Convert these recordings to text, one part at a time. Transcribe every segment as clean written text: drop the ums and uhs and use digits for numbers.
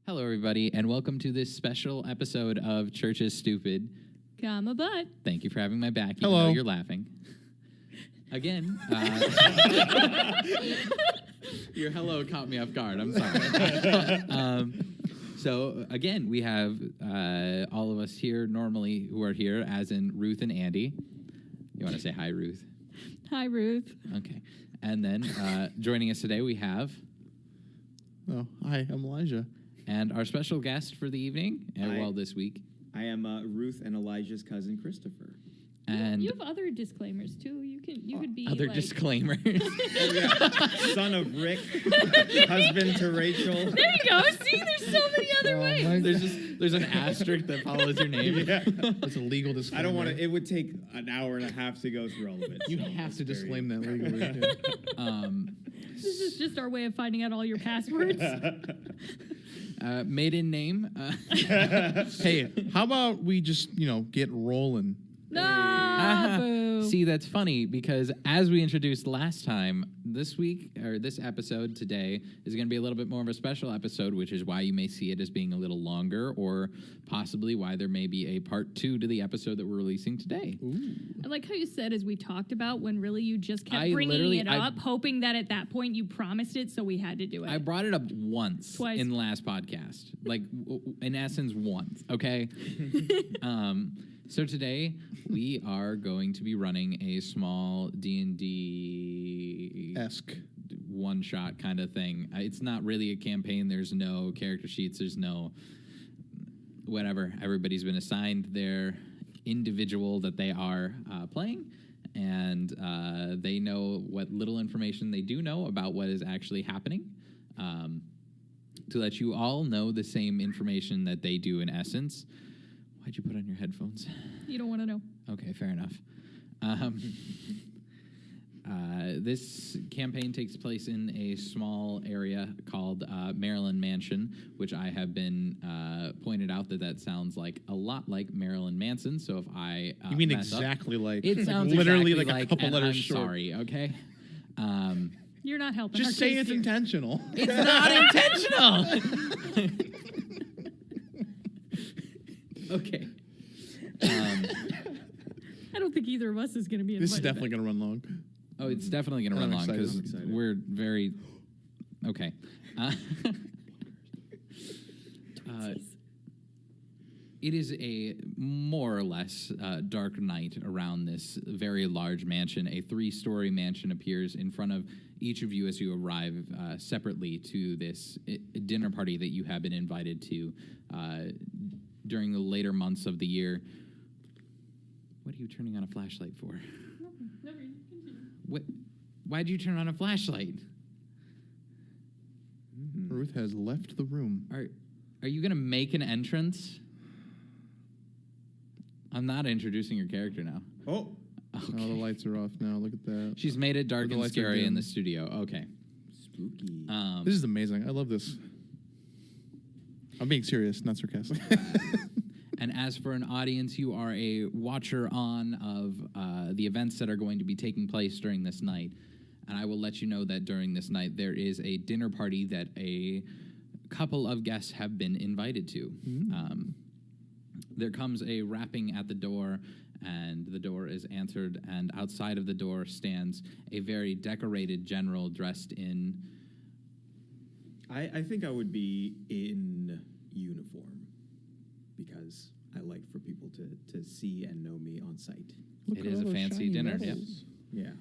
Hello, everybody, and welcome to this special episode of Church is Stupid. Comma butt. Thank you for having my back, even Hello. though you're laughing. Again, your hello caught me off guard. I'm sorry. So, again, we have all of us here normally who are here, as in Ruth and Andy. You want to say hi, Ruth? Hi, Ruth. Okay. And then joining us today, we have... Oh, hi, I'm Elijah. And our special guest for the evening, Hi. well, this week. I am Ruth and Elijah's cousin, Christopher. And You have other disclaimers too. You could be other like, disclaimers. Son of Rick, husband to Rachel. There you go. See, there's so many other ways. There's an asterisk that follows your name. Yeah. That's a legal disclaimer. I don't want to. It would take an hour and a half to go through all of it. You so have it's to very- disclaim that legally. This is just our way of finding out all your passwords. Maiden name. Hey, how about we just, get rolling? No, boo. See, that's funny because as we introduced last time, this week or this episode today is going to be a little bit more of a special episode, which is why you may see it as being a little longer, or possibly why there may be a part 2 to the episode that we're releasing today. I like how you said, as we talked about, when really you just kept I bringing literally- it up, hoping that at that point you promised it, so we had to do it. I brought it up once Twice. in the last podcast, like in essence once. Okay. So today we are going to be running a small D&D Esque. one-shot kind of thing. It's not really a campaign. There's no character sheets. There's no whatever. Everybody's been assigned their individual that they are playing, and they know what little information they do know about what is actually happening, to let you all know the same information that they do in essence. Why'd you put on your headphones? You don't want to know. Okay, fair enough. This campaign takes place in a small area called Maryland Mansion, which I have been pointed out that sounds like a lot like Marilyn Manson. So if I You mean mess up, exactly like... it sounds literally exactly like a couple and letters I'm short. sorry, okay? You're not helping. Just our say case it's here. intentional. It's not intentional. Okay. I don't think either of us is going to be invited. This is definitely going to run long. Oh, it's definitely going to run I'm long excited. because I'm excited. we're very okay. It is a more or less dark night around this very large mansion. A 3-story mansion appears in front of each of you as you arrive separately to this dinner party that you have been invited to during the later months of the year. What are you turning on a flashlight for? Never, continue. Why'd you turn on a flashlight? Ruth has left the room. Are you gonna make an entrance? I'm not introducing your character now. Oh, Oh, the lights are off now. Look at that. She's made it dark The and lights are scary in dim. the studio. Okay. spooky. This is amazing. I love this. I'm being serious, not sarcastic. And as for an audience, you are a watcher on of the events that are going to be taking place during this night. And I will let you know that during this night, there is a dinner party that a couple of guests have been invited to. There comes a rapping at the door, and the door is answered, and outside of the door stands a very decorated general dressed in... I think I would be in uniform because I like for people to see and know me on sight. Look It at is all a those fancy shiny dinner, medals. Yeah.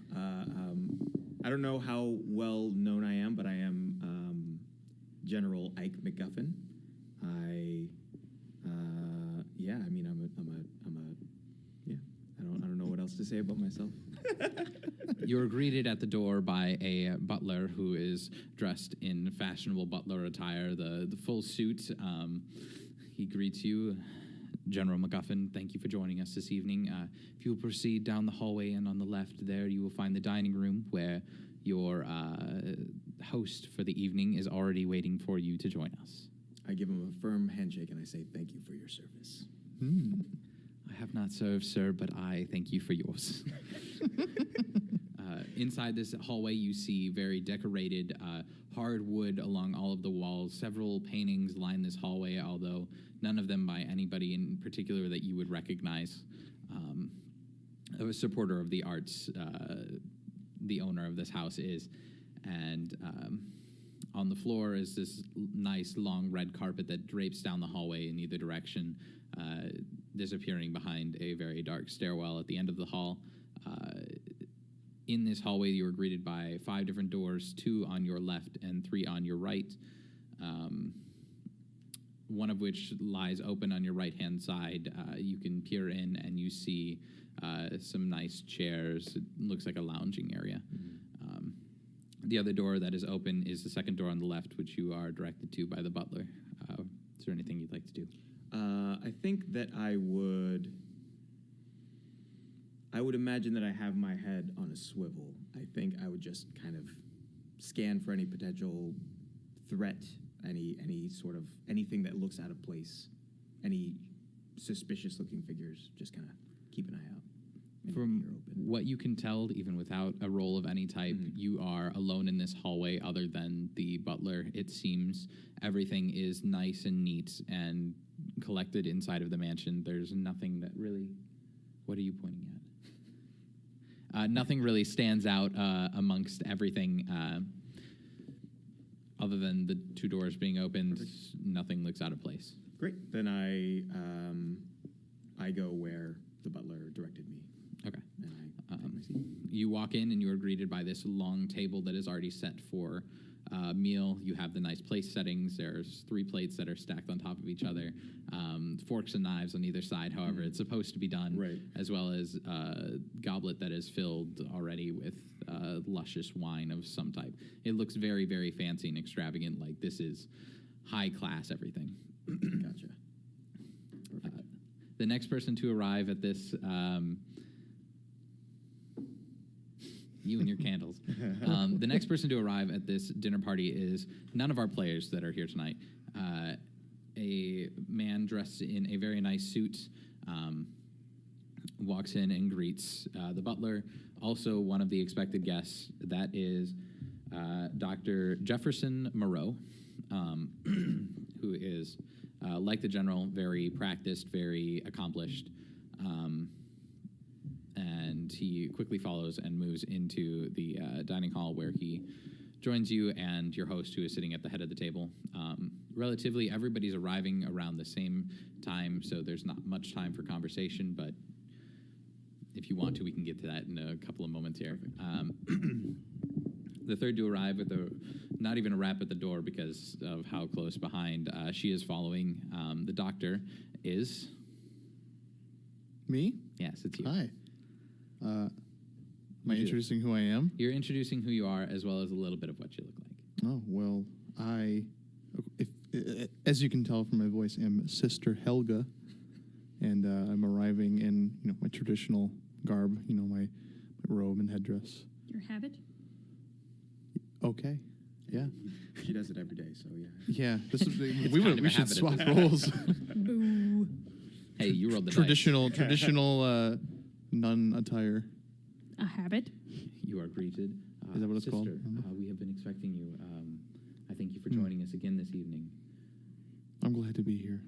I don't know how well known I am, but I am General Ike McGuffin. I don't know what else to say about myself. You're greeted at the door by a butler who is dressed in fashionable butler attire, the full suit. He greets you, General MacGuffin. Thank you for joining us this evening. If you will proceed down the hallway, and on the left there you will find the dining room where your host for the evening is already waiting for you to join us. I give him a firm handshake and I say thank you for your service. I have not served, sir, but I thank you for yours. Inside this hallway, you see very decorated hardwood along all of the walls. Several paintings line this hallway, although none of them by anybody in particular that you would recognize. A supporter of the arts, the owner of this house is. And on the floor is this nice long red carpet that drapes down the hallway in either direction, disappearing behind a very dark stairwell at the end of the hall. In this hallway, you are greeted by 5 different doors, 2 on your left and 3 on your right, one of which lies open on your right-hand side. You can peer in, and you see some nice chairs. It looks like a lounging area. The other door that is open is the second door on the left, which you are directed to by the butler. Is there anything you'd like to do? I think that I would imagine that I have my head on a swivel. I think I would just kind of scan for any potential threat, any sort of anything that looks out of place, any suspicious looking figures. Just kind of keep an eye out. From what you can tell, even without a roll of any type, you are alone in this hallway other than the butler. It seems everything is nice and neat and collected inside of the mansion. There's nothing that really... What are you pointing at? Nothing really stands out amongst everything other than the 2 doors being opened. Perfect. Nothing looks out of place. Great. Then I go where the butler directed me. Okay. And I take my seat. You walk in and you are greeted by this long table that is already set for meal. You have the nice place settings. There's 3 plates that are stacked on top of each other, forks and knives on either side, however it's supposed to be done, right. As well as a goblet that is filled already with luscious wine of some type. It looks very, very fancy and extravagant, like this is high class everything. Gotcha. Perfect. The next person to arrive at this... you and your candles. The next person to arrive at this dinner party is none of our players that are here tonight. A man dressed in a very nice suit walks in and greets the butler, also one of the expected guests. That is Dr. Jefferson Moreau, who is, like the general, very practiced, very accomplished. And he quickly follows and moves into the dining hall where he joins you and your host, who is sitting at the head of the table. Relatively, everybody's arriving around the same time, so there's not much time for conversation, but if you want to, we can get to that in a couple of moments here. The third to arrive with not even a rap at the door because of how close behind she is following. The doctor is... Me? Yes, it's you. Hi. Am I introducing who I am? You're introducing who you are as well as a little bit of what you look like. Oh, well, as you can tell from my voice, am Sister Helga, and I'm arriving in my traditional garb, my robe and headdress. Your habit? Okay, yeah. She does it every day, so yeah. Yeah, this is, kind of we a should habit at swap this roles. Boo. Hey, you rolled the traditional nun attire. A habit? dice. You are greeted. Is that what it's Sister, called? we have been expecting you. I thank you for joining us again this evening. I'm glad to be here.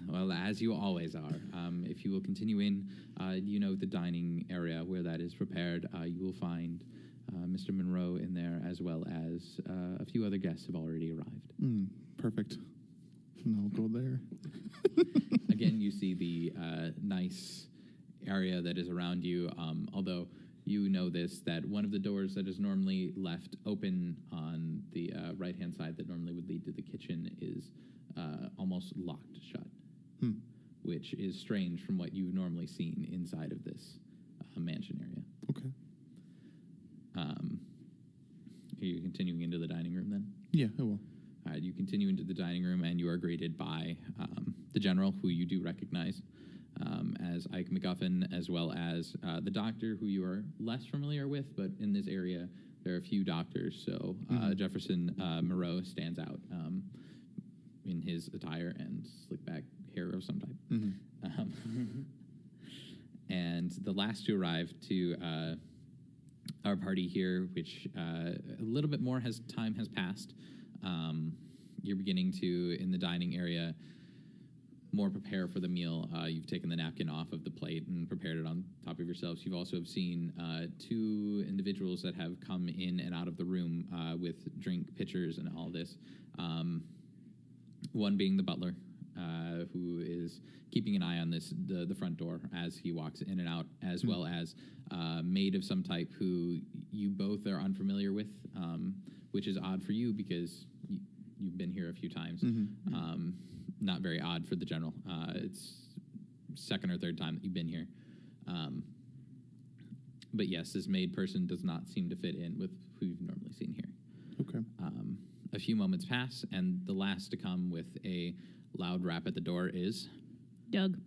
Well, as you always are. If you will continue in, the dining area where that is prepared, you will find Mr. Monroe in there, as well as a few other guests have already arrived. Perfect. And I'll go there. Again, you see the nice area that is around you, although you know that one of the doors that is normally left open on the right-hand side that normally would lead to the kitchen is almost locked shut, which is strange from what you've normally seen inside of this mansion area. Okay. Are you continuing into the dining room then? Yeah, I will. All right, you continue into the dining room, and you are greeted by the general, who you do recognize as Ike McGuffin, as well as the doctor, who you are less familiar with, but in this area, there are a few doctors. So Jefferson Moreau stands out in his attire and slick back hair of some type. And the last to arrive to our party here, which a little bit more time has passed. You're beginning to, in the dining area, more prepare for the meal. You've taken the napkin off of the plate and prepared it on top of yourselves. You've also seen two individuals that have come in and out of the room with drink pitchers and all this. One being the butler, who is keeping an eye on the front door as he walks in and out, as well as maid of some type who you both are unfamiliar with, which is odd for you because you've been here a few times. Not very odd for the general. It's second or third time that you've been here. But yes, this maid person does not seem to fit in with who you've normally seen here. Okay. A few moments pass, and the last to come with a loud rap at the door is... Doug.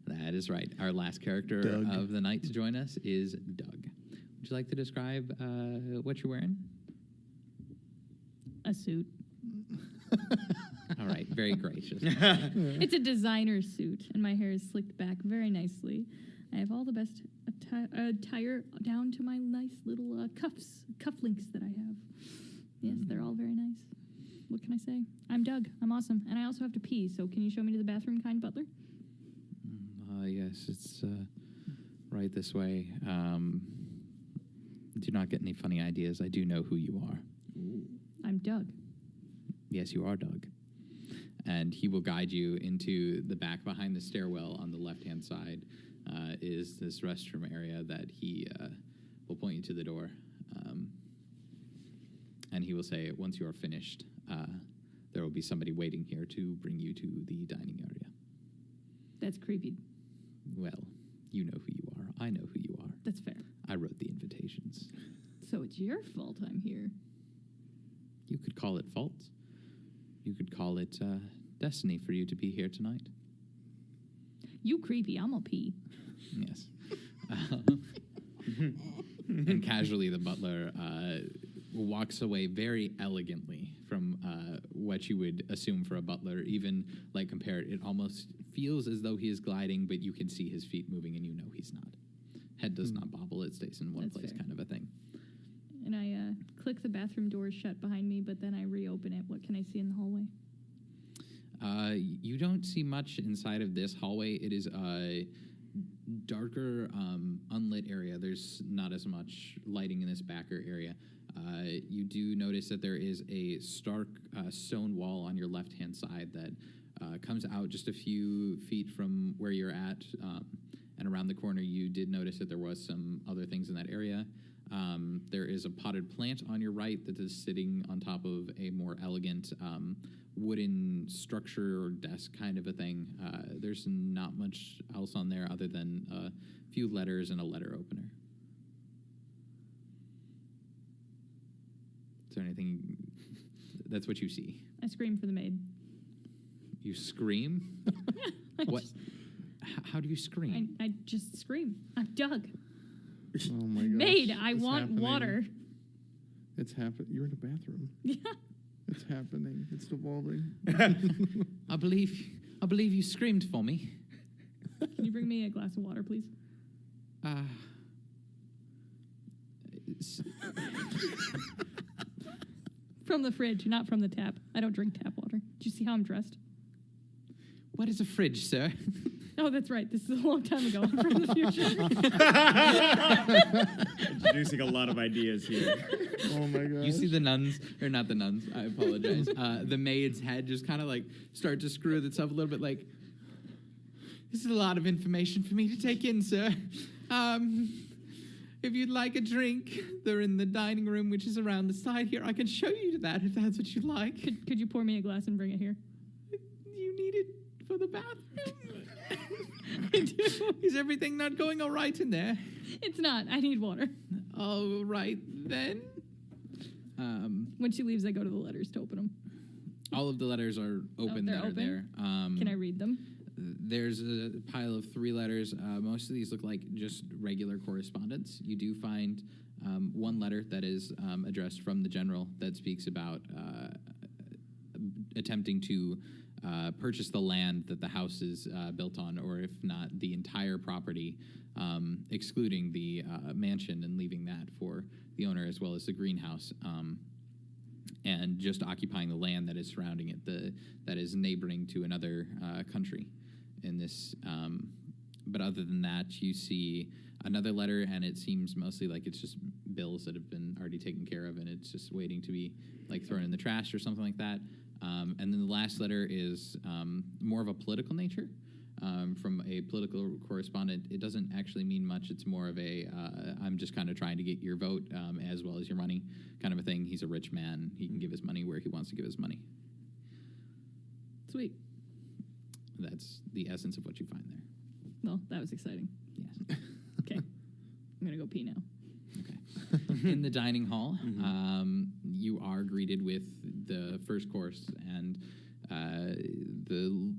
That is right. Our last character Doug. of the night to join us is Doug. Would you like to describe what you're wearing? A suit. All right, very gracious. It's a designer suit, and my hair is slicked back very nicely. I have all the best attire down to my nice little cufflinks that I have. Yes, they're all very nice. What can I say? I'm Doug. I'm awesome. And I also have to pee, so can you show me to the bathroom, kind butler? Yes, it's right this way. Do not get any funny ideas. I do know who you are. I'm Doug. Yes, you are Doug. And he will guide you into the back behind the stairwell on the left-hand side is this restroom area that he will point you to the door. And he will say, once you are finished, there will be somebody waiting here to bring you to the dining area. That's creepy. Well, you know who you are. I know who you are. That's fair. I wrote the invitations. So it's your fault I'm here. You could call it fault. You could call it destiny for you to be here tonight. You creepy. I'm a pee. Yes. And casually, the butler walks away very elegantly from what you would assume for a butler. Even like compared, it almost feels as though he is gliding, but you can see his feet moving, and you know he's not. Head does not bobble; it stays in one That's place, fair. kind of a thing. And I click the bathroom doors shut behind me, but then I reopen it. What can I see in the hallway? You don't see much inside of this hallway. It is a darker, unlit area. There's not as much lighting in this backer area. You do notice that there is a stark stone wall on your left-hand side that comes out just a few feet from where you're at. And around the corner, you did notice that there was some other things in that area. There is a potted plant on your right that is sitting on top of a more elegant wooden structure or desk kind of a thing. There's not much else on there other than a few letters and a letter opener. Is there anything? That's what you see. I scream for the maid. You scream? What? How do you scream? I just scream. I'm Doug. Oh my gosh. Maid, I It's want happening. water. It's happening. You're in a bathroom. Yeah. It's happening. It's evolving. I believe you screamed for me. Can you bring me a glass of water, please? S- From the fridge, not from the tap. I don't drink tap water. Do you see how I'm dressed? What is a fridge, sir? Oh, that's right. This is a long time ago. I'm from the future. Introducing a lot of ideas here. Oh my gosh. You see the nuns, or not the nuns, I apologize. The maid's head just kind of like start to screw with itself a little bit like, this is a lot of information for me to take in, sir. If you'd like a drink, they're in the dining room, which is around the side here. I can show you to that if that's what you'd like. Could you pour me a glass and bring it here? You need it for the bathroom. I do. Is everything not going all right in there? It's not. I need water. All right, then. When she leaves, I go to the letters to open them. All of the letters are open they're that are open? there. Can I read them? There's a pile of 3 letters. Most of these look like just regular correspondence. You do find one letter that is addressed from the general that speaks about attempting to purchase the land that the house is built on, or if not, the entire property, excluding the mansion and leaving that for the owner as well as the greenhouse, and just occupying the land that is surrounding it, that is neighboring to another country in this. But other than that, you see another letter, and it seems mostly like it's just bills that have been already taken care of, and it's just waiting to be like thrown in the trash or something like that. And then the last letter is more of a political nature from a political correspondent. It doesn't actually mean much. It's more of a I'm just kind of trying to get your vote as well as your money kind of a thing. He's a rich man. He can give his money where he wants to give his money. Sweet. That's the essence of what you find there. Well, that was exciting. Yes. Okay. I'm going to go pee now. Okay. In the dining hall, you are greeted with the first course, and the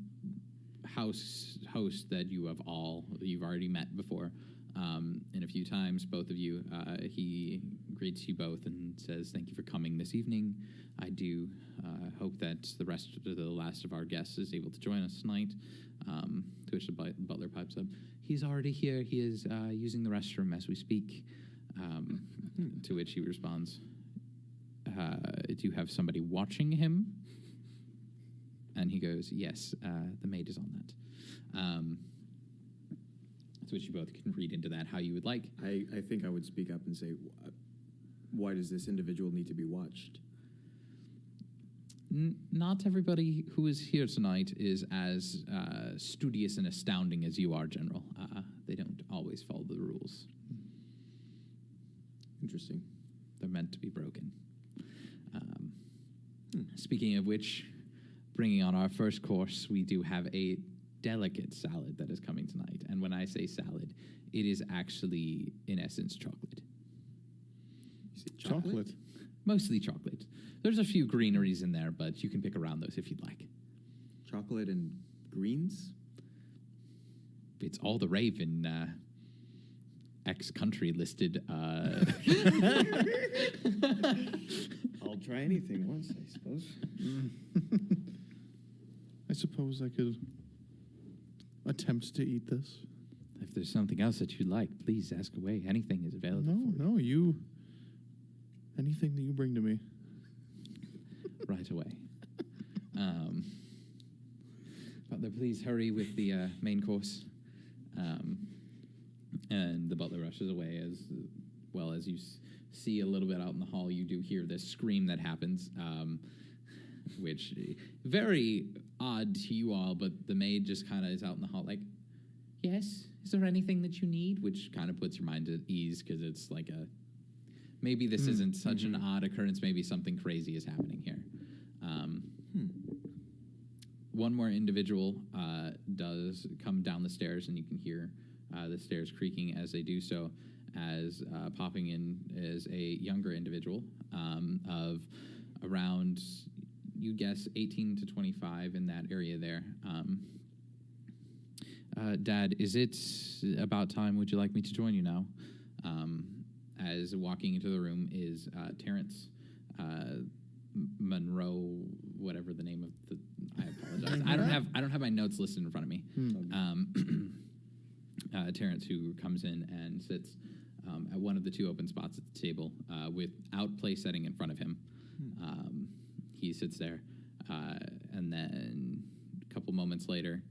house host that you've already met before in a few times, both of you. He greets you both and says, "Thank you for coming this evening. I do hope that the last of our guests is able to join us tonight." To which the butler pipes up, "He's already here. He is using the restroom as we speak." To which he responds, "Do you have somebody watching him?" And he goes, "Yes, the maid is on that." To which you both can read into that how you would like. I think I would speak up and say, why does this individual need to be watched? Not everybody who is here tonight is as studious and astounding as you are, General. They don't always follow the rules. Interesting. They're meant to be broken. Speaking of which, bringing on our first course, we do have a delicate salad that is coming tonight. And when I say salad, it is actually, in essence, chocolate. You say Chocolate. Mostly chocolate. There's a few greeneries in there, but you can pick around those if you'd like. Chocolate and greens? It's all the rave in X country listed. I'll try anything once, I suppose. I suppose I could attempt to eat this. If there's something else that you'd like, please ask away. Anything is available for No, you. Anything that you bring to me. right away. Butler, please hurry with the main course. And the butler rushes away as well as you see a little bit out in the hall. You do hear this scream that happens, which very odd to you all, but the maid just kind of is out in the hall like, "Yes, is there anything that you need?" Which kind of puts your mind at ease because it's like maybe this isn't such an odd occurrence. Maybe something crazy is happening here. One more individual does come down the stairs, and you can hear the stairs creaking as they do so, as popping in is a younger individual of around, you guess, 18 to 25 in that area there. "Dad, is it about time? Would you like me to join you now?" As walking into the room is Terrence Monroe, whatever the name of the. I apologize. I don't have my notes listed in front of me. Terrence, who comes in and sits at one of the two open spots at the table without place setting in front of him. He sits there, and then a couple moments later,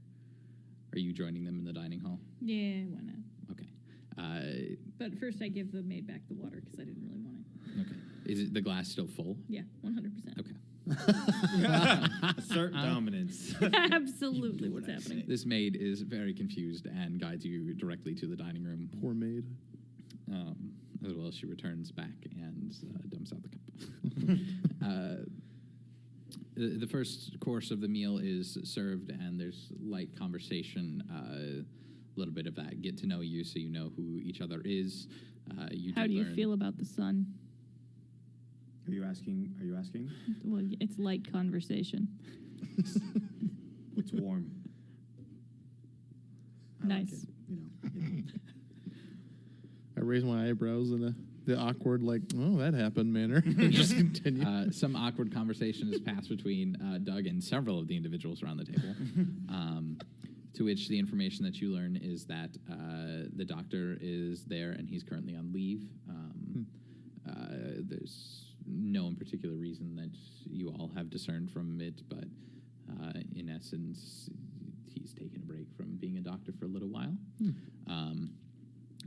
are you joining them in the dining hall? Yeah, why not? Okay. But first I give the maid back the water because I didn't really want it. Okay. Is it the glass still full? Yeah, 100%. Okay. Assert dominance. Absolutely what's happening. This maid is very confused and guides you directly to the dining room. Poor maid. As well as she returns back and dumps out the cup. The first course of the meal is served, and there's light conversation, a little bit of that get to know you so you know who each other is. How do you feel about the sun? Are you asking? Well, it's light conversation. It's warm. I Nice. Like it, you know. I raise my eyebrows in a the awkward, like, oh, that happened manner. Just continue. Some awkward conversation has passed between Doug and several of the individuals around the table. To which the information that you learn is that the doctor is there and he's currently on leave. There's no in particular reason that you all have discerned from it, but in essence, he's taken a break from being a doctor for a little while.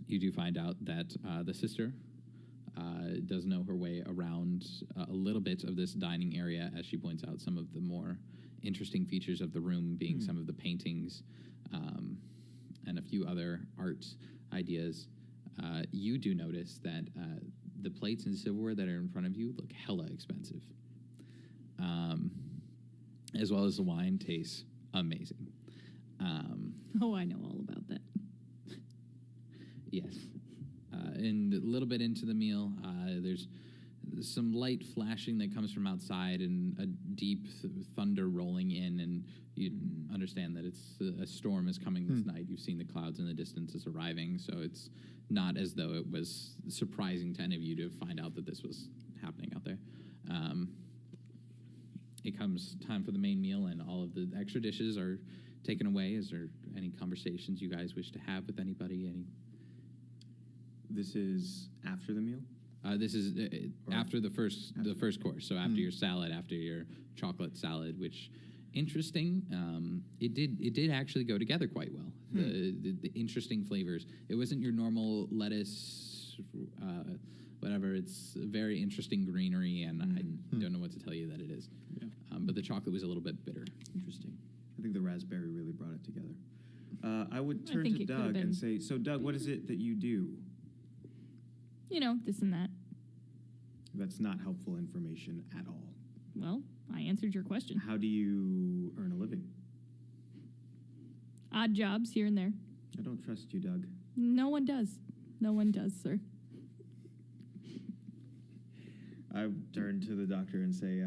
You do find out that the sister does know her way around a little bit of this dining area, as she points out some of the more interesting features of the room being some of the paintings and a few other art ideas. You do notice that the plates and silverware that are in front of you look hella expensive, as well as the wine tastes amazing. Oh, I know all about that. Yes. And a little bit into the meal, there's some light flashing that comes from outside and a deep thunder rolling in, and you understand that it's a storm is coming this night. You've seen the clouds in the distance as arriving, so it's not as though it was surprising to any of you to find out that this was happening out there. It comes time for the main meal, and all of the extra dishes are taken away. Is there any conversations you guys wish to have with anybody? This is after the meal? This is after the first course. So after your salad, after your chocolate salad, which interesting. It did actually go together quite well. The interesting flavors. It wasn't your normal lettuce, whatever. It's very interesting greenery, and I don't know what to tell you that it is. Yeah. But the chocolate was a little bit bitter. Interesting. I think the raspberry really brought it together. I would I turn think to it could've Doug been. and say, so Doug, what is it that you do? You know, this and that. That's not helpful information at all. Well, I answered your question. How do you earn a living? Odd jobs here and there. I don't trust you, Doug. No one does. No one does, sir. I turn to the doctor and say,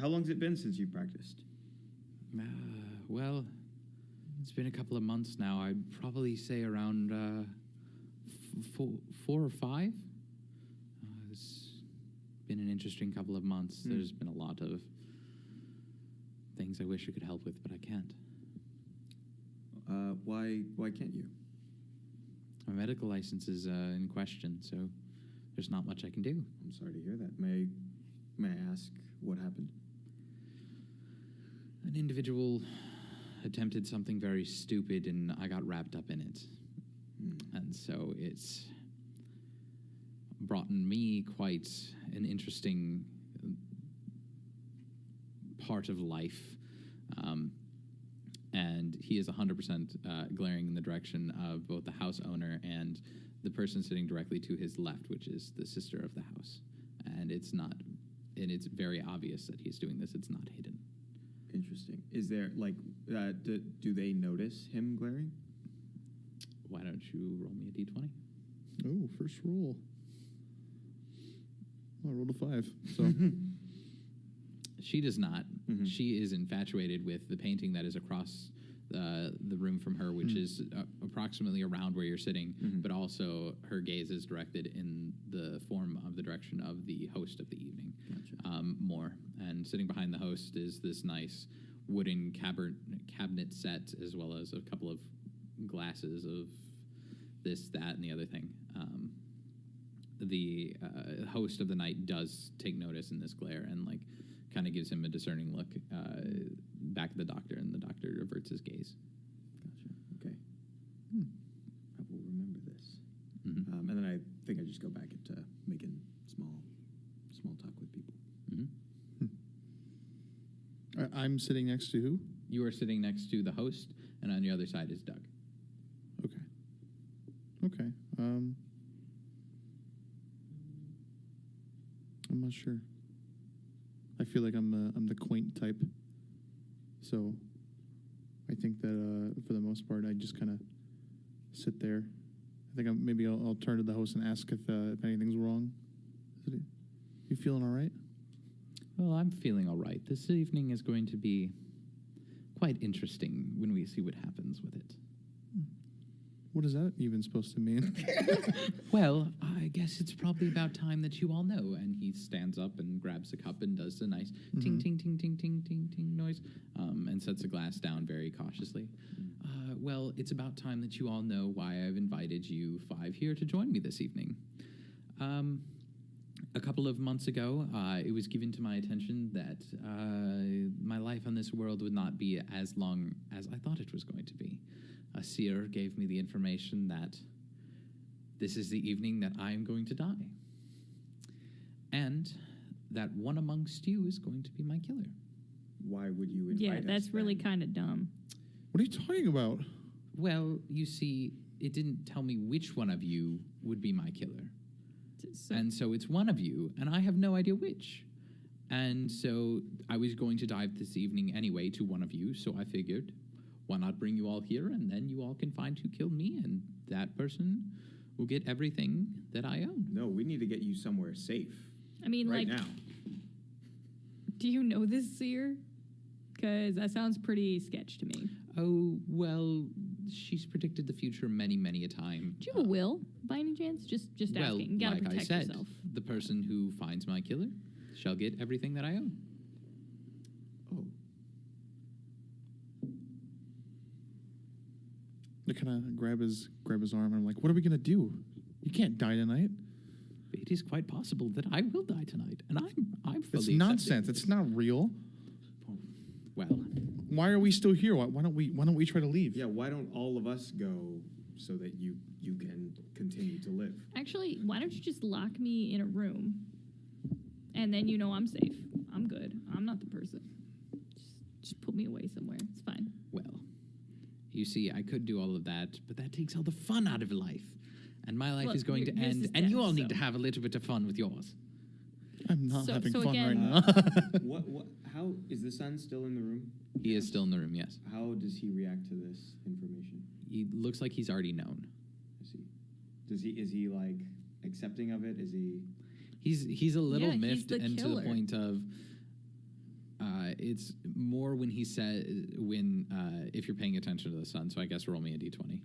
how long has it been since you practiced? Well, it's been a couple of months now. I'd probably say around 4 or 5. It's been an interesting couple of months. There's been a lot of things I wish I could help with, but I can't. Why can't you? My medical license is in question, so there's not much I can do. I'm sorry to hear that. May I ask what happened? An individual attempted something very stupid, and I got wrapped up in it. And so it's brought me quite an interesting part of life. And he is 100% glaring in the direction of both the house owner and the person sitting directly to his left, which is the sister of the house. And it's very obvious that he's doing this. It's not hidden. Interesting. Is there, do they notice him glaring? Why don't you roll me a d20? Oh, first roll. I rolled a 5. So She does not. She is infatuated with the painting that is across the room from her, which is approximately around where you're sitting, but also her gaze is directed in the form of the direction of the host of the evening. Gotcha. More. And sitting behind the host is this nice wooden cabinet set, as well as a couple of glasses of this, that, and the other thing. The host of the night does take notice in this glare and kind of gives him a discerning look back at the doctor, and the doctor averts his gaze. Gotcha. Okay. I will remember this. And then I think I just go back into making small talk with people. I'm sitting next to who? You are sitting next to the host, and on the other side is Doug. Okay. I'm not sure. I feel like I'm the quaint type. So I think that for the most part, I just kind of sit there. I think I'll turn to the host and ask if anything's wrong. You feeling all right? Well, I'm feeling all right. This evening is going to be quite interesting when we see what happens with it. What is that even supposed to mean? Well, I guess it's probably about time that you all know. And he stands up and grabs a cup and does a nice ting, ting, ting, ting, ting, ting, ting noise, and sets a glass down very cautiously. Well, it's about time that you all know why I've invited you 5 here to join me this evening. A couple of months ago, it was given to my attention that my life on this world would not be as long as I thought it was going to be. A seer gave me the information that this is the evening that I am going to die. And that one amongst you is going to be my killer. Why would you invite Yeah, us that's really then? kind of dumb. What are you talking about? Well, you see, it didn't tell me which one of you would be my killer. So, And so it's one of you, and I have no idea which. And so I was going to dive this evening anyway to one of you, so I figured, why not bring you all here, and then you all can find who killed me, and that person will get everything that I own. No, we need to get you somewhere safe. I mean, right like, now. do you know this seer? Because that sounds pretty sketch to me. Oh, well, she's predicted the future many, many a time. Do you have a will, by any chance? Just Well, asking. You gotta like protect I said, yourself. the person who finds my killer shall get everything that I own. Oh, I kind of grab his arm, and I'm like, "What are we gonna do? You can't die tonight. It is quite possible that I will die tonight, and I'm fully It's accepting nonsense. this. It's not real. Well, Why are we still here? Why don't we try to leave?" yeah. Why don't all of us go so that you can continue to live? Actually, why don't you just lock me in a room, and then you know I'm safe. I'm good. I'm not the person. Just put me away somewhere. It's fine. well, you see, I could do all of that, but that takes all the fun out of life. And my life Well, is going to yours end, is and you dead, all need so- to have a little bit of fun with yours. I'm not So- having so fun right again- now. What? How is the son still in the room? He is still in the room, yes. How does he react to this information? He looks like he's already known. I see. Is he like accepting of it? Is he? He's a little Yeah, he's miffed, the and to killer. the point of it's more when he said if you're paying attention to the sun. So I guess roll me a d20.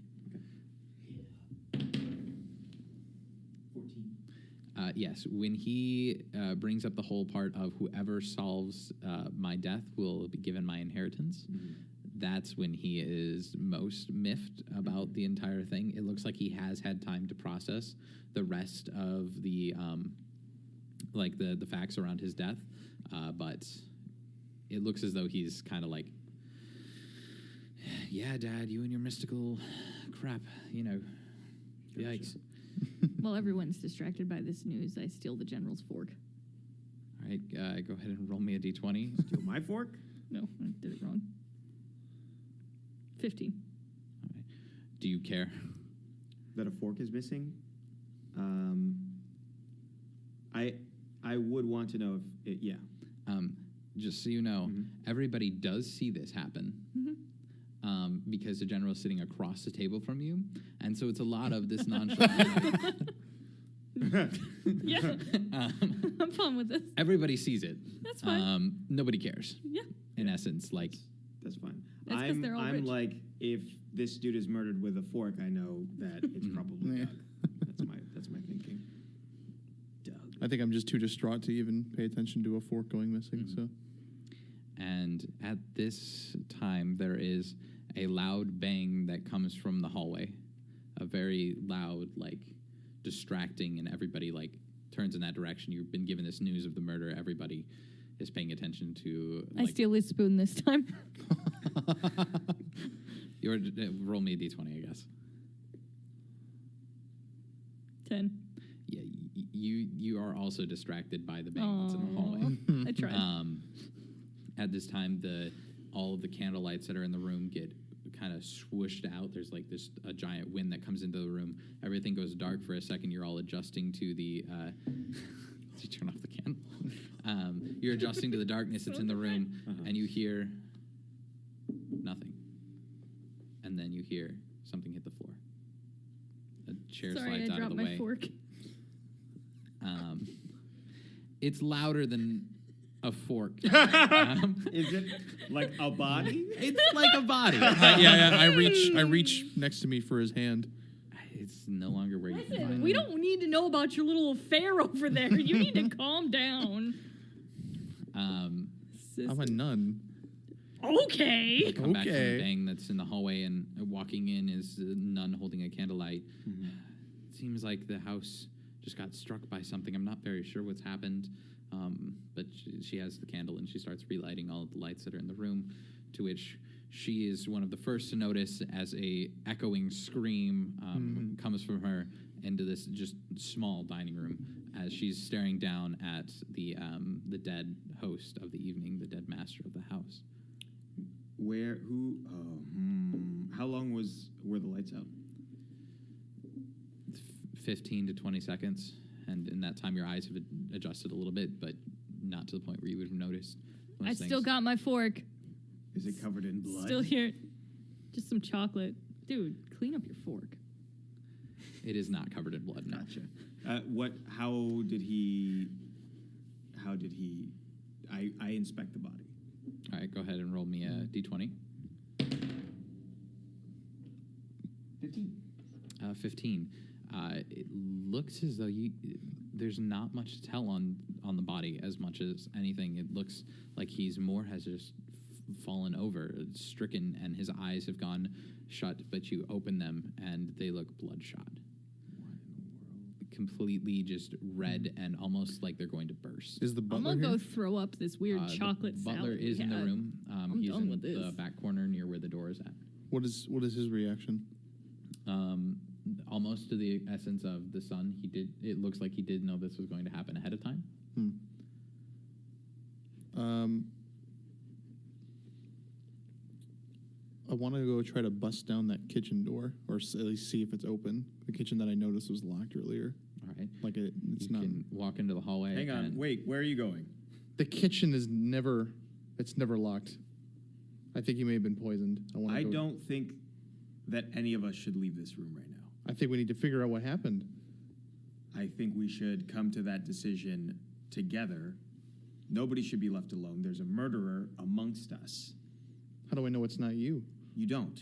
14. Yes, when he brings up the whole part of whoever solves my death will be given my inheritance, that's when he is most miffed about the entire thing. It looks like he has had time to process the rest of the the facts around his death, but it looks as though he's kind of like, yeah, Dad, you and your mystical crap, yikes. While everyone's distracted by this news, I steal the general's fork. All right, go ahead and roll me a d20. Steal my fork? No, I did it wrong. 15. All right. Do you care? That a fork is missing? I would want to know if it, yeah. Just so you know, Mhm. everybody does see this happen because the general is sitting across the table from you, and so it's a lot of this nonchalant. Yeah, I'm fine with this. Everybody sees it. That's fine. Nobody cares. Yeah. In essence, like That's fine. That's 'cause they're all I'm rich. like, if this dude is murdered with a fork, I know that it's probably Yeah. Doug. That's my thinking. Doug. I think I'm just too distraught to even pay attention to a fork going missing. So and at this time, there is a loud bang that comes from the hallway, a very loud, distracting, and everybody turns in that direction. You've been given this news of the murder. Everybody is paying attention to. I steal his spoon this time. Roll me a d20, I guess. 10. Yeah, you are also distracted by the bang that's in the hallway. Aw, I tried. At this time, all of the candle lights that are in the room get kind of swooshed out. There's a giant wind that comes into the room. Everything goes dark for a second. You're all adjusting to the. You turn off the candle. You're adjusting to the darkness that's in the room, and you hear nothing. And then you hear something hit the floor. A chair Sorry, slides I out of dropped the my way. fork. It's louder than a fork. Is it like a body? It's like a body. Yeah. I reach next to me for his hand. It's no longer where you can Listen, find we it. don't need to know about your little affair over there. You need to calm down. I'm a nun. Okay. Come back from the Okay. bang that's in the hallway, and walking in is a nun holding a candlelight. Seems like the house just got struck by something. I'm not very sure what's happened, but she has the candle, and she starts relighting all of the lights that are in the room, to which she is one of the first to notice as a echoing scream comes from her into this just small dining room as she's staring down at the dead host of the evening, the dead master of the house. Where? Who? How long were the lights out? 15 to 20 seconds, and in that time your eyes have adjusted a little bit, but not to the point where you would have noticed most I things. still got my fork. Is it covered in blood? Still here. Just some chocolate. Dude, clean up your fork. It is not covered in blood. No. Gotcha. How did he? I inspect the body. All right, go ahead and roll me a d20. 15. 15. It looks as though there's not much to tell on the body as much as anything. It looks like has just fallen over, stricken, and his eyes have gone shut, but you open them and they look bloodshot. Completely just red and almost like they're going to burst. Is the I'm butler gonna here? go throw up this weird The chocolate salad. butler is in the room. I'm He's done in with the this. back corner near where the door is at. What is his reaction? Almost to the essence of the son. It looks like he did know this was going to happen ahead of time. I want to go try to bust down that kitchen door, or at least see if it's open. The kitchen that I noticed was locked earlier. All right. Like it's You not. can walk into the hallway. Hang on. and- Wait. Where are you going? The kitchen is never. It's never locked. I think he may have been poisoned. I don't think that any of us should leave this room right now. I think we need to figure out what happened. I think we should come to that decision together. Nobody should be left alone. There's a murderer amongst us. How do I know it's not you? You don't.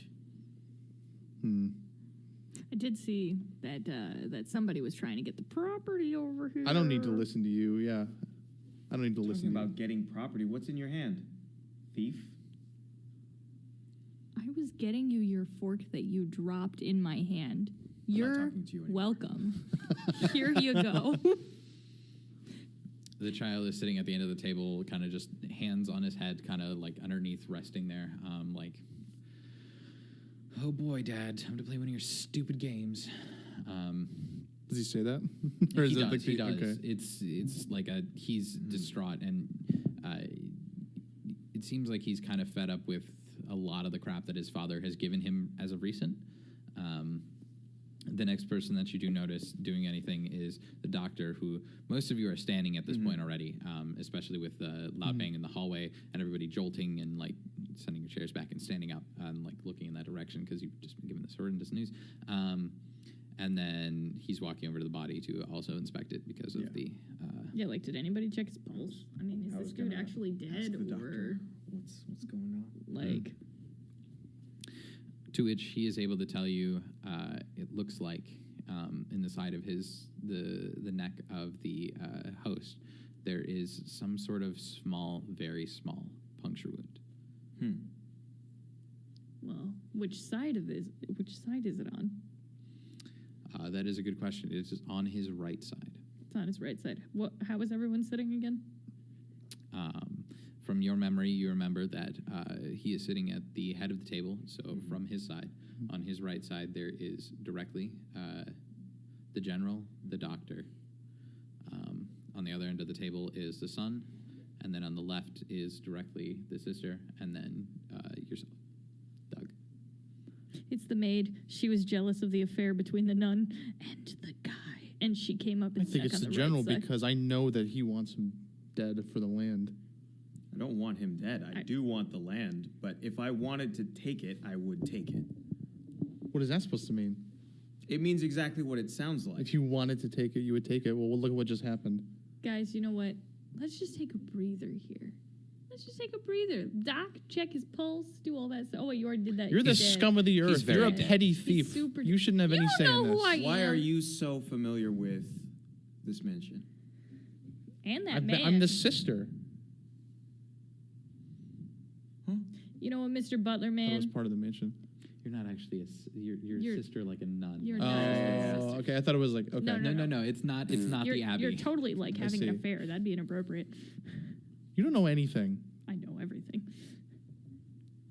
I did see that that somebody was trying to get the property over here. I don't need to listen to you. Yeah, I don't need to Talking listen. about getting property. What's in your hand? Thief? I was getting you your fork that you dropped in my hand. not You're talking to you anymore. welcome. Here you go. The child is sitting at the end of the table, kind of just hands on his head, kind of like underneath, resting there, like, oh boy, Dad, time to play one of your stupid games. Does he say that? Or is He it does. like He does. Okay. It's like he's distraught, and it seems like he's kind of fed up with a lot of the crap that his father has given him as of recent. The next person that you do notice doing anything is the doctor, who most of you are standing at this point already, especially with the loud bang in the hallway and everybody jolting and like sending your chairs back and standing up and like looking in that direction because you've just been given this horrendous news. And then he's walking over to the body to also inspect it because of the. Yeah, like, did anybody check his pulse? I mean, is I this was dude gonna actually ask dead, the or doctor what's going on? like? To which he is able to tell you, it looks like in the side of the neck of the host, there is some sort of small, very small puncture wound. Well, which side is it on? That is a good question. It is on his right side. It's on his right side. How was everyone sitting again? From your memory, you remember that he is sitting at the head of the table. So from his side, on his right side, there is directly the general, the doctor. On the other end of the table is the son, and then on the left is directly the sister, and then yourself, Doug. It's the maid. She was jealous of the affair between the nun and the guy, and she came up I and think stuck it's on the the right general side. because I know that he wants him dead for the land. I don't want him dead. I do want the land, but if I wanted to take it, I would take it. What is that supposed to mean? It means exactly what it sounds like. If you wanted to take it, you would take it. Well, look at what just happened. Guys, you know what? let's just take a breather here. Let's just take a breather. Doc, check his pulse, do all that stuff. Oh, wait, you already did that. You're the You did. scum of the earth. very You're a dead. petty He's thief. super- You shouldn't have You any don't say know in who this. I Why am. are you so familiar with this mansion? And that man. I'm the sister. You know what, Mr. Butler, That was man? part of the mansion. You're not actually your You're- sister like a nun. you're Oh, not. okay. I thought it was like okay. No. It's not. It's not You're, the Abbey. you're totally like I having an see. affair. That'd be inappropriate. You don't know anything. I know everything.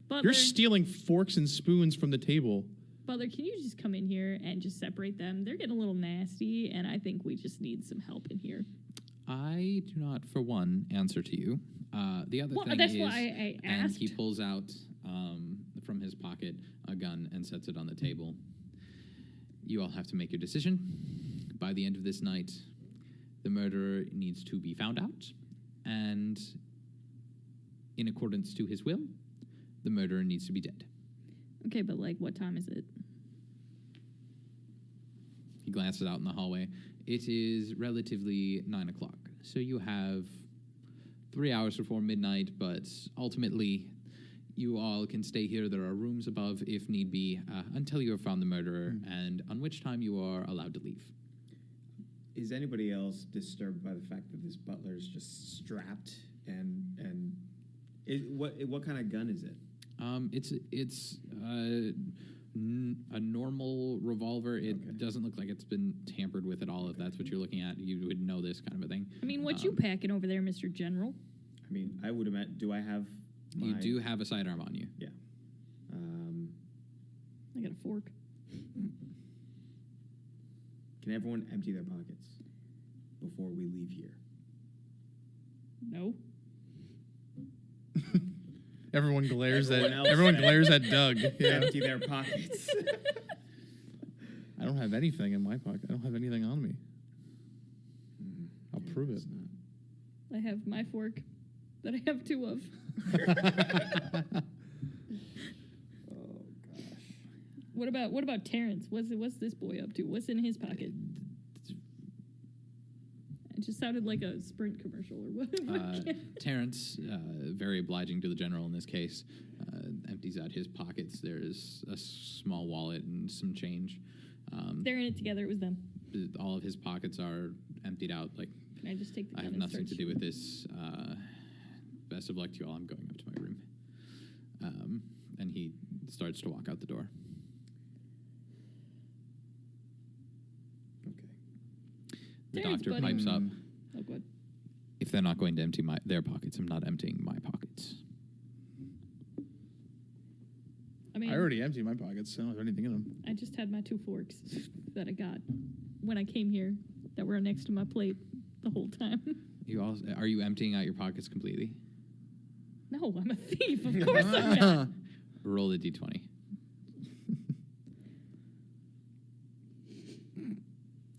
Butler, You're stealing forks and spoons from the table. Butler, can you just come in here and just separate them? They're getting a little nasty, and I think we just need some help in here. I do not, for one, answer to you. The other Well, thing that's is, why I and asked. he pulls out from his pocket a gun and sets it on the table. You all have to make your decision. By the end of this night, the murderer needs to be found out, and in accordance to his will, the murderer needs to be dead. Okay, but like, what time is it? He glances out in the hallway. It is relatively 9 o'clock, so you have 3 hours before midnight, but ultimately you all can stay here. There are rooms above if need be until you have found the murderer, and on which time you are allowed to leave. Is anybody else disturbed by the fact that this butler is just strapped and what kind of gun is it? It's a normal revolver. It Okay. doesn't look like it's been tampered with at all. If that's what you're looking at, you would know this kind of a thing. I mean, what you packing over there, Mr. General? I mean, I would imagine. Do I have? You my- do have a sidearm on you. Yeah. I got a fork. Can everyone empty their pockets before we leave here? No. Everyone glares Everyone at else everyone said- glares at Doug. Yeah. Empty their pockets. I don't have anything in my pocket. I don't have anything on me. I'll prove it. It's not. I have my fork that I have two of. Oh gosh. What about Terrence? What's this boy up to? What's in his pocket? It just sounded like a Sprint commercial or whatever. Terrence, very obliging to the general in this case, empties out his pockets. There's a small wallet and some change. They're in it together. It was them. All of his pockets are emptied out. Like, Can I just take the I gun have and nothing start to do with this. Best of luck to you all. I'm going up to my room. And he starts to walk out the door. Okay. The Terrence, doctor buddy. pipes up. Oh, good. If they're not going to empty their pockets, I'm not emptying my pockets. I mean, I already emptied my pockets. I don't have anything in them. I just had my two forks that I got when I came here that were next to my plate the whole time. Are you emptying out your pockets completely? No, I'm a thief. Of course I'm not. Roll a d20.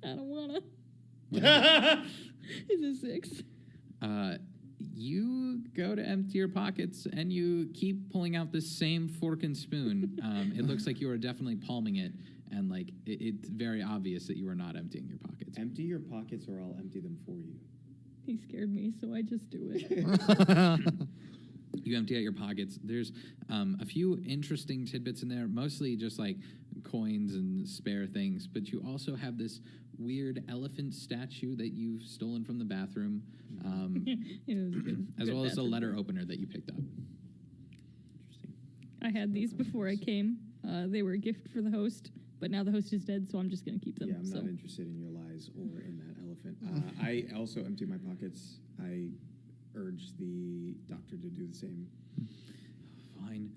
I don't wanna. It's a 6. You go to empty your pockets and you keep pulling out the same fork and spoon. It looks like you are definitely palming it, and like it's very obvious that you are not emptying your pockets. Empty your pockets, or I'll empty them for you. He scared me, so I just do it. You empty out your pockets. There's a few interesting tidbits in there, mostly just like coins and spare things, but you also have this weird elephant statue that you've stolen from the bathroom, It was good. as Good well as a bathroom letter break. opener that you picked up. Interesting. I had these before I came. They were a gift for the host, but now the host is dead, so I'm just going to keep them. Yeah, I'm so. not interested in your lies or in that elephant. I also empty my pockets. I urge the doctor to do the same. Fine.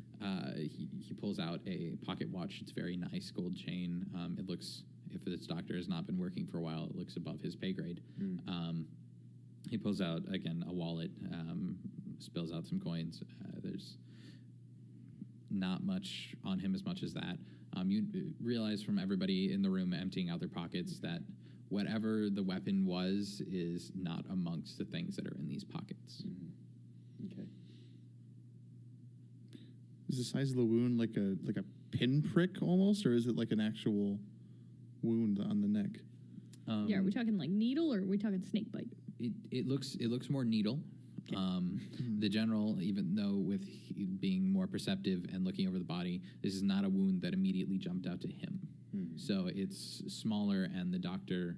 He pulls out a pocket watch. It's very nice, gold chain. It looks, if this doctor has not been working for a while, it looks above his pay grade. He pulls out, again, a wallet, spills out some coins. There's not much on him as much as that. You realize from everybody in the room emptying out their pockets that whatever the weapon was is not amongst the things that are in these pockets. Okay. Is the size of the wound like a pinprick almost, or is it like an actual wound on the neck? Yeah, are we talking like needle or are we talking snake bite? It looks more needle. The general, even though with he being more perceptive and looking over the body, this is not a wound that immediately jumped out to him. So it's smaller, and the doctor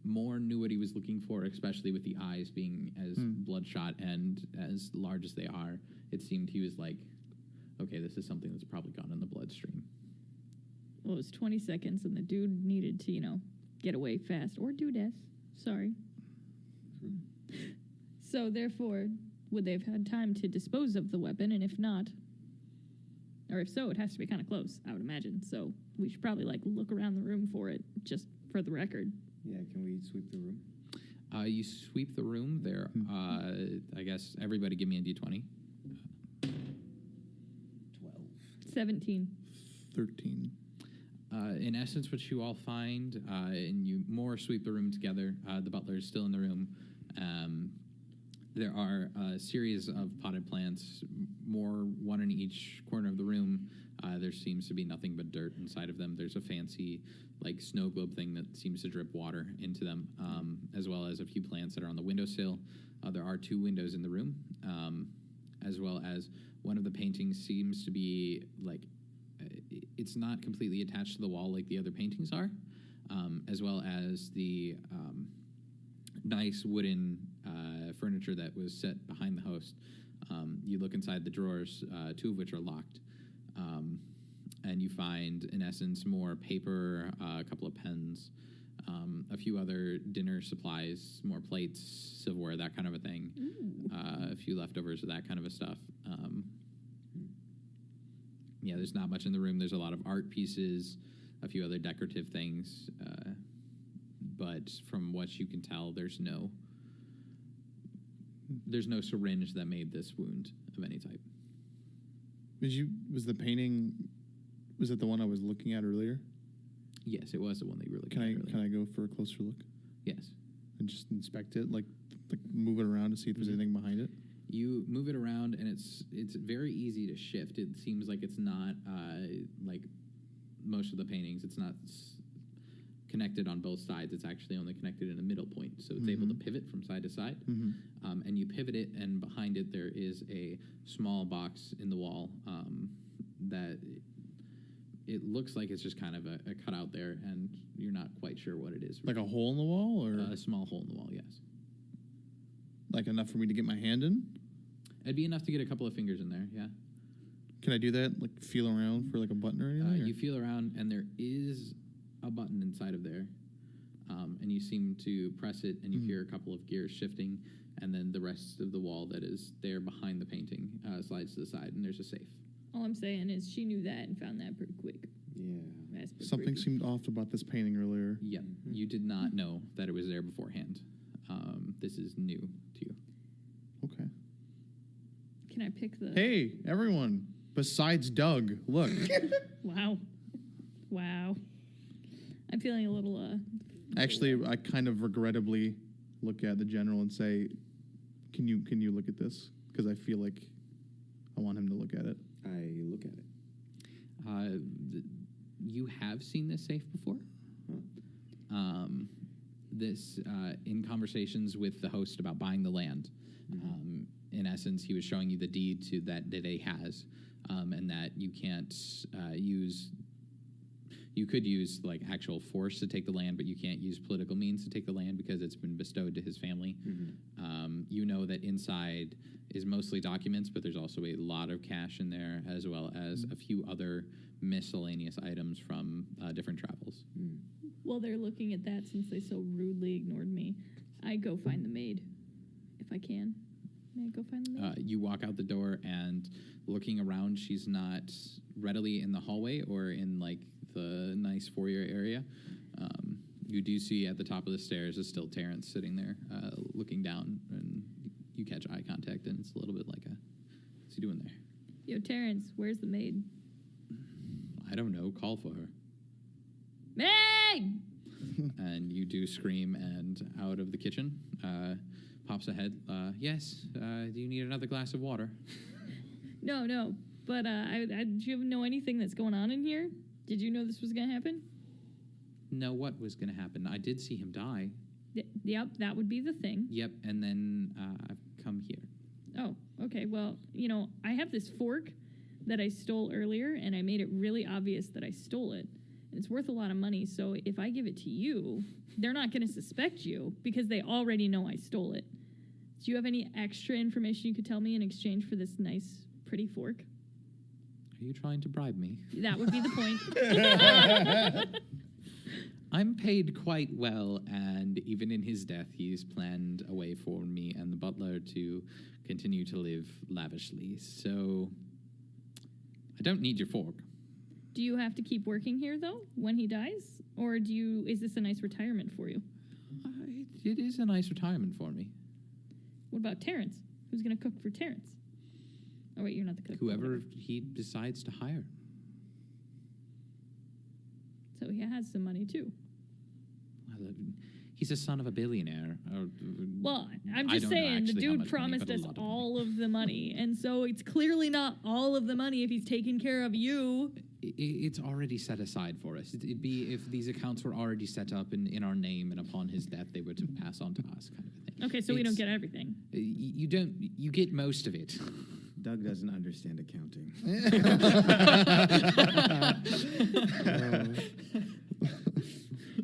more knew what he was looking for, especially with the eyes being as bloodshot and as large as they are. It seemed he was like, okay, this is something that's probably gone in the bloodstream. Well, it was 20 seconds, and the dude needed to, get away fast. Or dudess. Sorry. So, therefore, would they have had time to dispose of the weapon? And if not, or if so, it has to be kind of close, I would imagine. So, we should probably, look around the room for it, just for the record. Yeah, can we sweep the room? You sweep the room. There, I guess everybody give me a d20. 12. 17. 13. In essence, what you all find, and you more sweep the room together, the butler is still in the room. There are a series of potted plants, more one in each corner of the room. There seems to be nothing but dirt inside of them. There's a fancy, snow globe thing that seems to drip water into them, as well as a few plants that are on the windowsill. There are 2 windows in the room, as well as one of the paintings seems to be, it's not completely attached to the wall like the other paintings are, as well as the nice wooden furniture that was set behind the host. You look inside the drawers, 2 of which are locked, and you find, in essence, more paper, a couple of pens, a few other dinner supplies, more plates, silverware, that kind of a thing, a few leftovers of that kind of a stuff. Yeah, there's not much in the room. There's a lot of art pieces, a few other decorative things, but from what you can tell, there's no syringe that made this wound of any type. Was the painting? Was it the one I was looking at earlier? Yes, it was the one that you were looking at earlier. Can I go for a closer look Yes. and just inspect it, like move it around to see if there's anything behind it? You move it around, and it's very easy to shift. It seems like it's not like most of the paintings. It's not connected on both sides. It's actually only connected in a middle point, so it's able to pivot from side to side. And you pivot it, and behind it there is a small box in the wall that it looks like it's just kind of a cutout there, and you're not quite sure what it is. Like a hole in the wall, or a small hole in the wall, yes. like enough for me to get my hand in? It'd be enough to get a couple of fingers in there, yeah. Can I do that? Like feel around for like a button or anything? You feel around, and there is a button inside of there, and you seem to press it, and you hear a couple of gears shifting, and then the rest of the wall that is there behind the painting slides to the side, and there's a safe. All I'm saying is she knew that and found that pretty quick. Yeah. That's pretty Something creepy. seemed off about this painting earlier. Yep, you did not know that it was there beforehand. This is new to you. Okay. Can I pick the... Hey, everyone! Besides Doug, look. Wow. Wow. I'm feeling a little, Actually, I kind of regrettably look at the general and say, "Can you look at this?" Because I feel like I want him to look at it. I look at it. You have seen this safe before. This in conversations with the host about buying the land. In essence, he was showing you the deed to that he has, and that you can't use. You could use like actual force to take the land, but you can't use political means to take the land because it's been bestowed to his family. You know that inside is mostly documents, but there's also a lot of cash in there, as well as a few other miscellaneous items from different travels. While they're looking at that, since they so rudely ignored me, I go find the maid, if I can. May I go find the maid? You walk out the door, and looking around, she's not readily in the hallway or in like the nice foyer area. You do see at the top of the stairs is still Terrence sitting there looking down, and you catch eye contact, and it's a little bit like what's he doing there? Yo, Terrence, where's the maid? I don't know, call for her. Maid! And you do scream, and out of the kitchen pops a head. Yes, do you need another glass of water? No, but did you know anything that's going on in here? Did you know this was going to happen? No, what was going to happen? I did see him die. Yep, that would be the thing. Yep, and then I've come here. Oh, okay. Well, I have this fork that I stole earlier, and I made it really obvious that I stole it. And it's worth a lot of money, so if I give it to you, they're not going to suspect you because they already know I stole it. Do you have any extra information you could tell me in exchange for this nice, pretty fork? Are you trying to bribe me? That would be the point. I'm paid quite well, and even in his death, he's planned a way for me and the butler to continue to live lavishly. So I don't need your fork. Do you have to keep working here, though, when he dies? Or is this a nice retirement for you? It is a nice retirement for me. What about Terrence? Who's going to cook for Terrence? Oh, wait, you're not the cook. Whoever he decides to hire. So he has some money, too. Well, he's a son of a billionaire. Well, I'm I just don't know saying, the actually how dude much money, promised but a us lot of all of the money. And so it's clearly not all of the money if he's taking care of you. It's already set aside for us. It'd be if these accounts were already set up in our name, and upon his death, they were to pass on to us, kind of a thing. Okay, so we don't get everything. You don't. You get most of it. Doug doesn't understand accounting.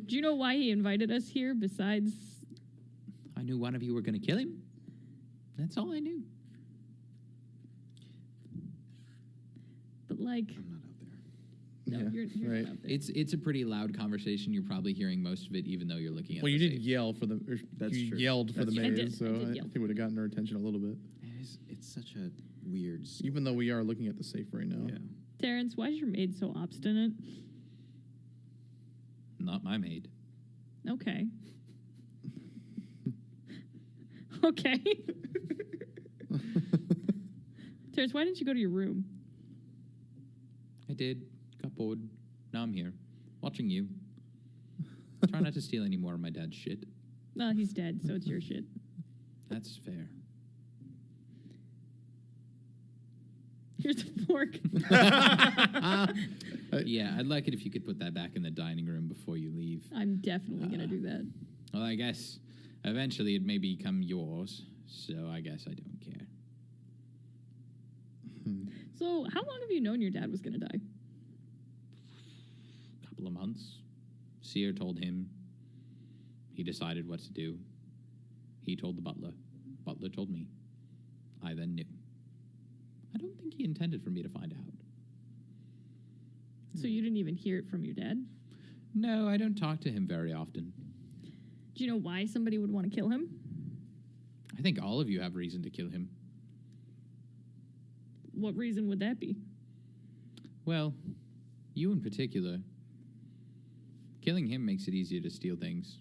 Do you know why he invited us here besides... I knew one of you were going to kill him. That's all I knew. But, like... I'm not out there. No, Yeah, you're right. not out there. It's a pretty loud conversation. You're probably hearing most of it, even though you're looking at. Well, you the did safe. yell for the. Or That's you true. yelled for That's the true. mayor, I so did I yell. think it would have gotten our attention a little bit. It's such a weird. Even though we are looking at the safe right now. Yeah. Terrence, why is your maid so obstinate? Not my maid. Okay. Okay. Terrence, why didn't you go to your room? I did. Got bored. Now I'm here, watching you. Try not to steal any more of my dad's shit. Well, he's dead, so it's your shit. That's fair. Here's a fork. Yeah, I'd like it if you could put that back in the dining room before you leave. I'm definitely going to do that. Well, I guess eventually it may become yours, so I guess I don't care. So, how long have you known your dad was going to die? Couple of months. Seer told him. He decided what to do. He told the butler. Butler told me. I then knew. I don't think he intended for me to find out. So you didn't even hear it from your dad? No, I don't talk to him very often. Do you know why somebody would want to kill him? I think all of you have reason to kill him. What reason would that be? Well, you in particular. Killing him makes it easier to steal things.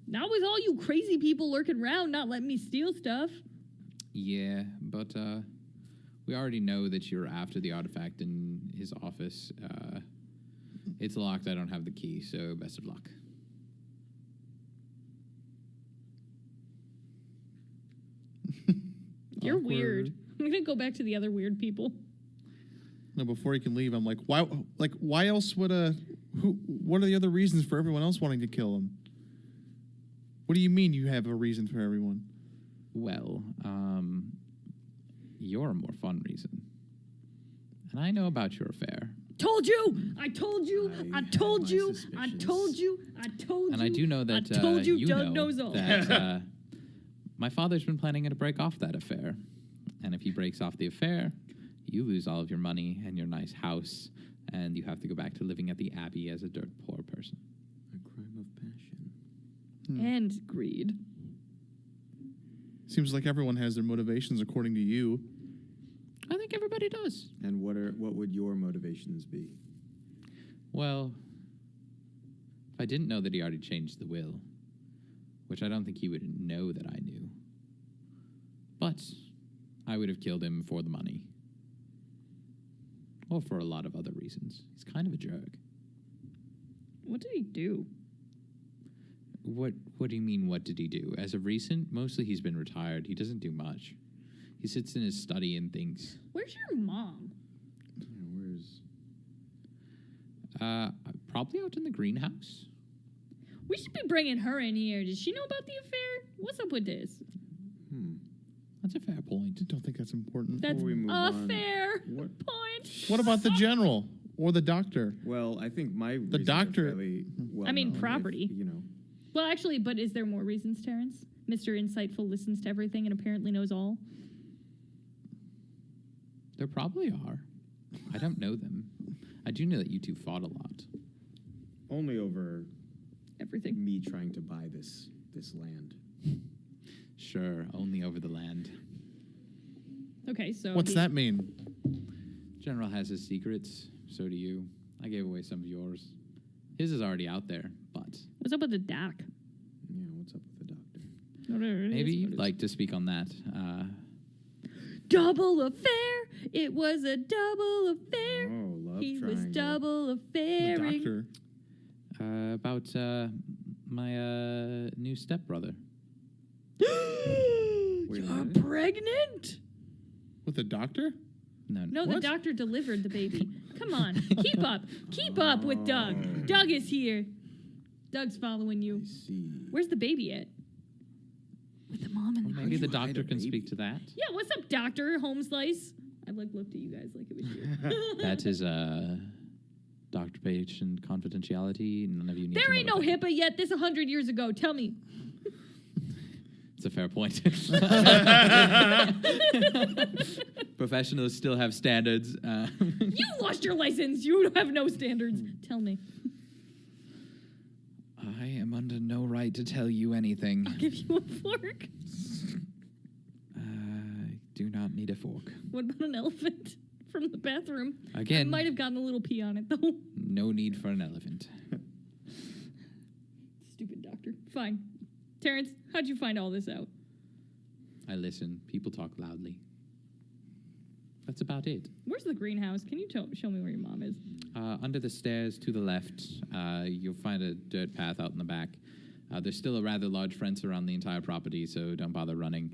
Not with all you crazy people lurking around not letting me steal stuff. Yeah, but we already know that you're after the artifact in his office. It's locked. I don't have the key, so best of luck. You're Awkward. weird. I'm going to go back to the other weird people. No, before he can leave, I'm like, why? Like, why else would what are the other reasons for everyone else wanting to kill him? What do you mean you have a reason for everyone? Well, you're a more fun reason. And I know about your affair. Told you! I told you! I I told had you! my I suspicions. told you! I told you! And I do know that I told you, you Doug know knows all. that my father's been planning to break off that affair. And if he breaks off the affair, you lose all of your money and your nice house, and you have to go back to living at the Abbey as a dirt poor person. A crime of passion. And greed. Seems like everyone has their motivations according to you. I think everybody does. And what would your motivations be? Well, if I didn't know that he already changed the will, which I don't think he would know that I knew, but I would have killed him for the money. Or for a lot of other reasons. He's kind of a jerk. What did he do? What do you mean, what did he do? As of recent, mostly he's been retired. He doesn't do much. He sits in his study and thinks. Where's your mom? Yeah, where's... Probably out in the greenhouse. We should be bringing her in here. Does she know about the affair? What's up with this? That's a fair point. I don't think that's important. That's we move a on, fair what- point. What about the general or the doctor? Well, I think my The reasons doctor- are fairly well I mean, known, if, property. you know. Well, actually, but is there more reasons, Terrence? Mr. Insightful listens to everything and apparently knows all. There probably are. I don't know them. I do know that you two fought a lot. Only over Everything. me trying to buy this land. Sure, only over the land. Okay, so What's that mean? General has his secrets, so do you. I gave away some of yours. His is already out there, but What's up with the doc? Yeah, what's up with the doctor? Whatever it maybe is, you'd what like to speak on that. double affair. It was a double affair. Oh, love He was triangle. double The affairing. doctor. About my new stepbrother. Wait a You're minute. pregnant? With the doctor? No, the What? doctor delivered the baby. Come on, keep up. Keep up with Doug. Doug is here. Doug's following you. I see. Where's the baby at? With the mom and the Maybe you the hide doctor a can baby? speak to that. Yeah, what's up, Doctor Home Slice? I looked at you guys like it was you. That is doctor-patient confidentiality. None of you need to There know ain't no about that. HIPAA yet. This 100 years ago. Tell me. It's a fair point. Professionals still have standards. You lost your license. You have no standards. Tell me. I am under no right to tell you anything. I'll give you a fork. I do not need a fork. What about an elephant from the bathroom? I Again, might have gotten a little pee on it, though. no need for an elephant. Stupid doctor. Fine. Terrence, how'd you find all this out? I listen. People talk loudly. That's about it. Where's the greenhouse? Can you show me where your mom is? Under the stairs to the left, you'll find a dirt path out in the back. There's still a rather large fence around the entire property, so don't bother running.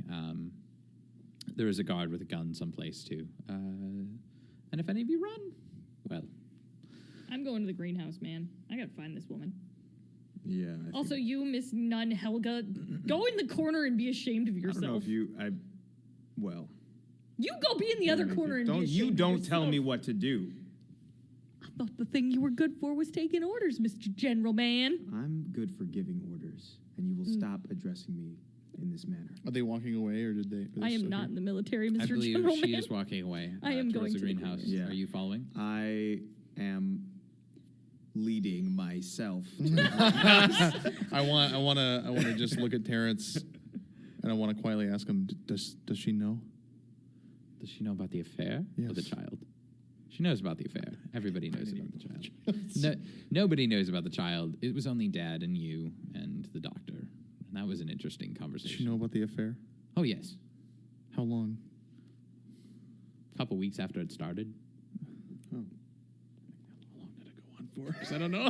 There is a guard with a gun someplace, too. And if any of you run, well, I'm going to the greenhouse, man. I gotta find this woman. Yeah. I Also, think, you, Miss Nun Helga, go in the corner and be ashamed of I don't know yourself. if you. Well. You go be in the other corner and be ashamed You of don't yourself. tell me what to do. I thought the thing you were good for was taking orders, Mr. General Man. I'm good for giving orders, and you will stop addressing me in this manner. Are they walking away or did they? are they I am still not here? in the military, I Mr. believe General she Man. is walking away I am towards going the to the greenhouse. greenhouse. Are you following? I am leading myself. I want to just look at Terrence, and I want to quietly ask him: Does she know? Does she know about the affair or the Yes. child? She knows about the affair. Everybody knows about the child. Nobody knows about the child. It was only Dad and you and the doctor. And that was an interesting Does conversation. she know about the affair? Oh, yes. How long? A couple weeks after it started. How long did it go on for? 'Cause I don't know.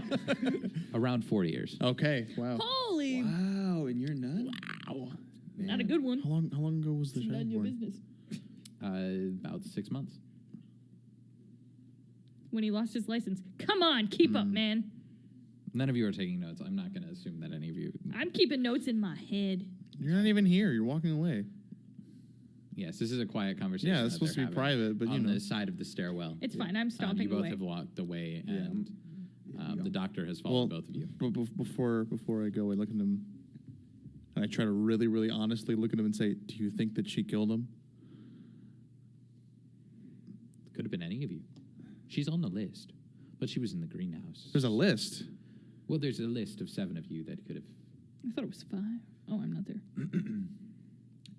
Around 4 years. Okay. Wow. Holy, Wow, and you're none? Wow. not a good one. How long ago was the It's none child of your born? business. About 6 months. When he lost his license. Come on, keep up, man. None of you are taking notes. I'm not going to assume that any of you. I'm keeping notes in my head. You're not even here. You're walking away. Yes, this is a quiet conversation. Yeah, it's that supposed to they're be having private, but you on know. the side of the stairwell. It's fine. I'm stomping You both away. have walked away, Yeah. and Yeah. the doctor has followed both of you. But before I go, I look at him, and I try to really, really honestly look at him and say, "Do you think that she killed him?" Could have been any of you. She's on the list, but she was in the greenhouse. There's a list. Well, there's a list of 7 of you that could have. I thought it was 5. Oh, I'm not there.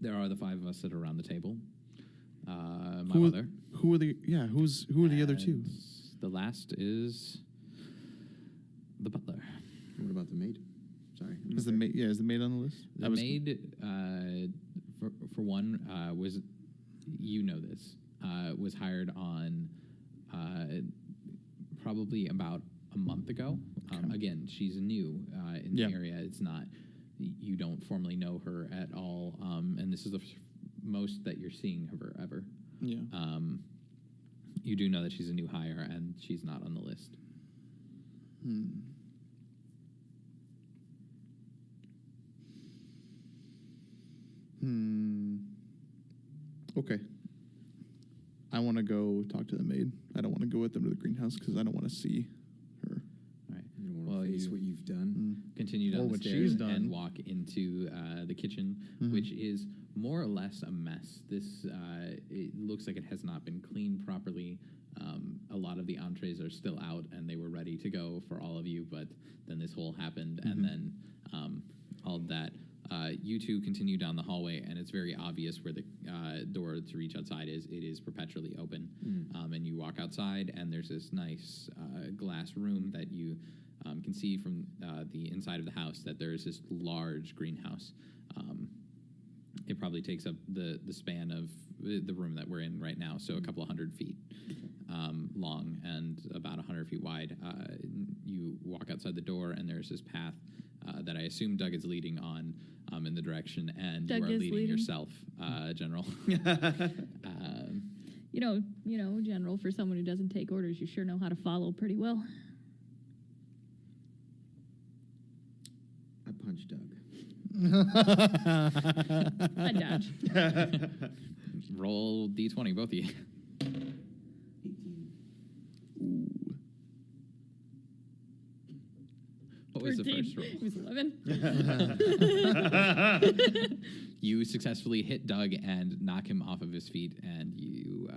There are the 5 of us that are around the table. My Who mother. Who are the other two? and The last is the butler. What about the maid? Sorry. Is the maid? Yeah, is the maid on the list? The maid, for one, was, you know this, was hired on probably about a month ago. Again, she's new in Yeah. the area. It's not, you don't formally know her at all, and this is the most that you're seeing of her ever. Yeah. You do know that she's a new hire, and she's not on the list. Okay. I want to go talk to the maid. I don't want to go with them to the greenhouse because I don't want to see her. All right. You don't want Well, to face you- what you've done. Continue down Or the what stairs she's done. and walk into the kitchen, Mhm. which is more or less a mess. This it looks like it has not been cleaned properly. A lot of the entrees are still out, and they were ready to go for all of you, but then this whole happened, and then all of that. You two continue down the hallway, and it's very obvious where the door to reach outside is. It is perpetually open, and you walk outside, and there's this nice glass room that you can see from the inside of the house that there is this large greenhouse. It probably takes up the span of the room that we're in right now, so a couple of 100 feet long and about 100 feet wide. You walk outside the door, and there's this path that I assume Doug is leading on in the direction, and Doug you are is leading leading. yourself, General. You know, General, for someone who doesn't take orders, you sure know how to follow pretty well. I punched Doug. I dodge. Roll d20, both of you. 18. What was the 13. first roll? It was 11. You successfully hit Doug and knock him off of his feet, and you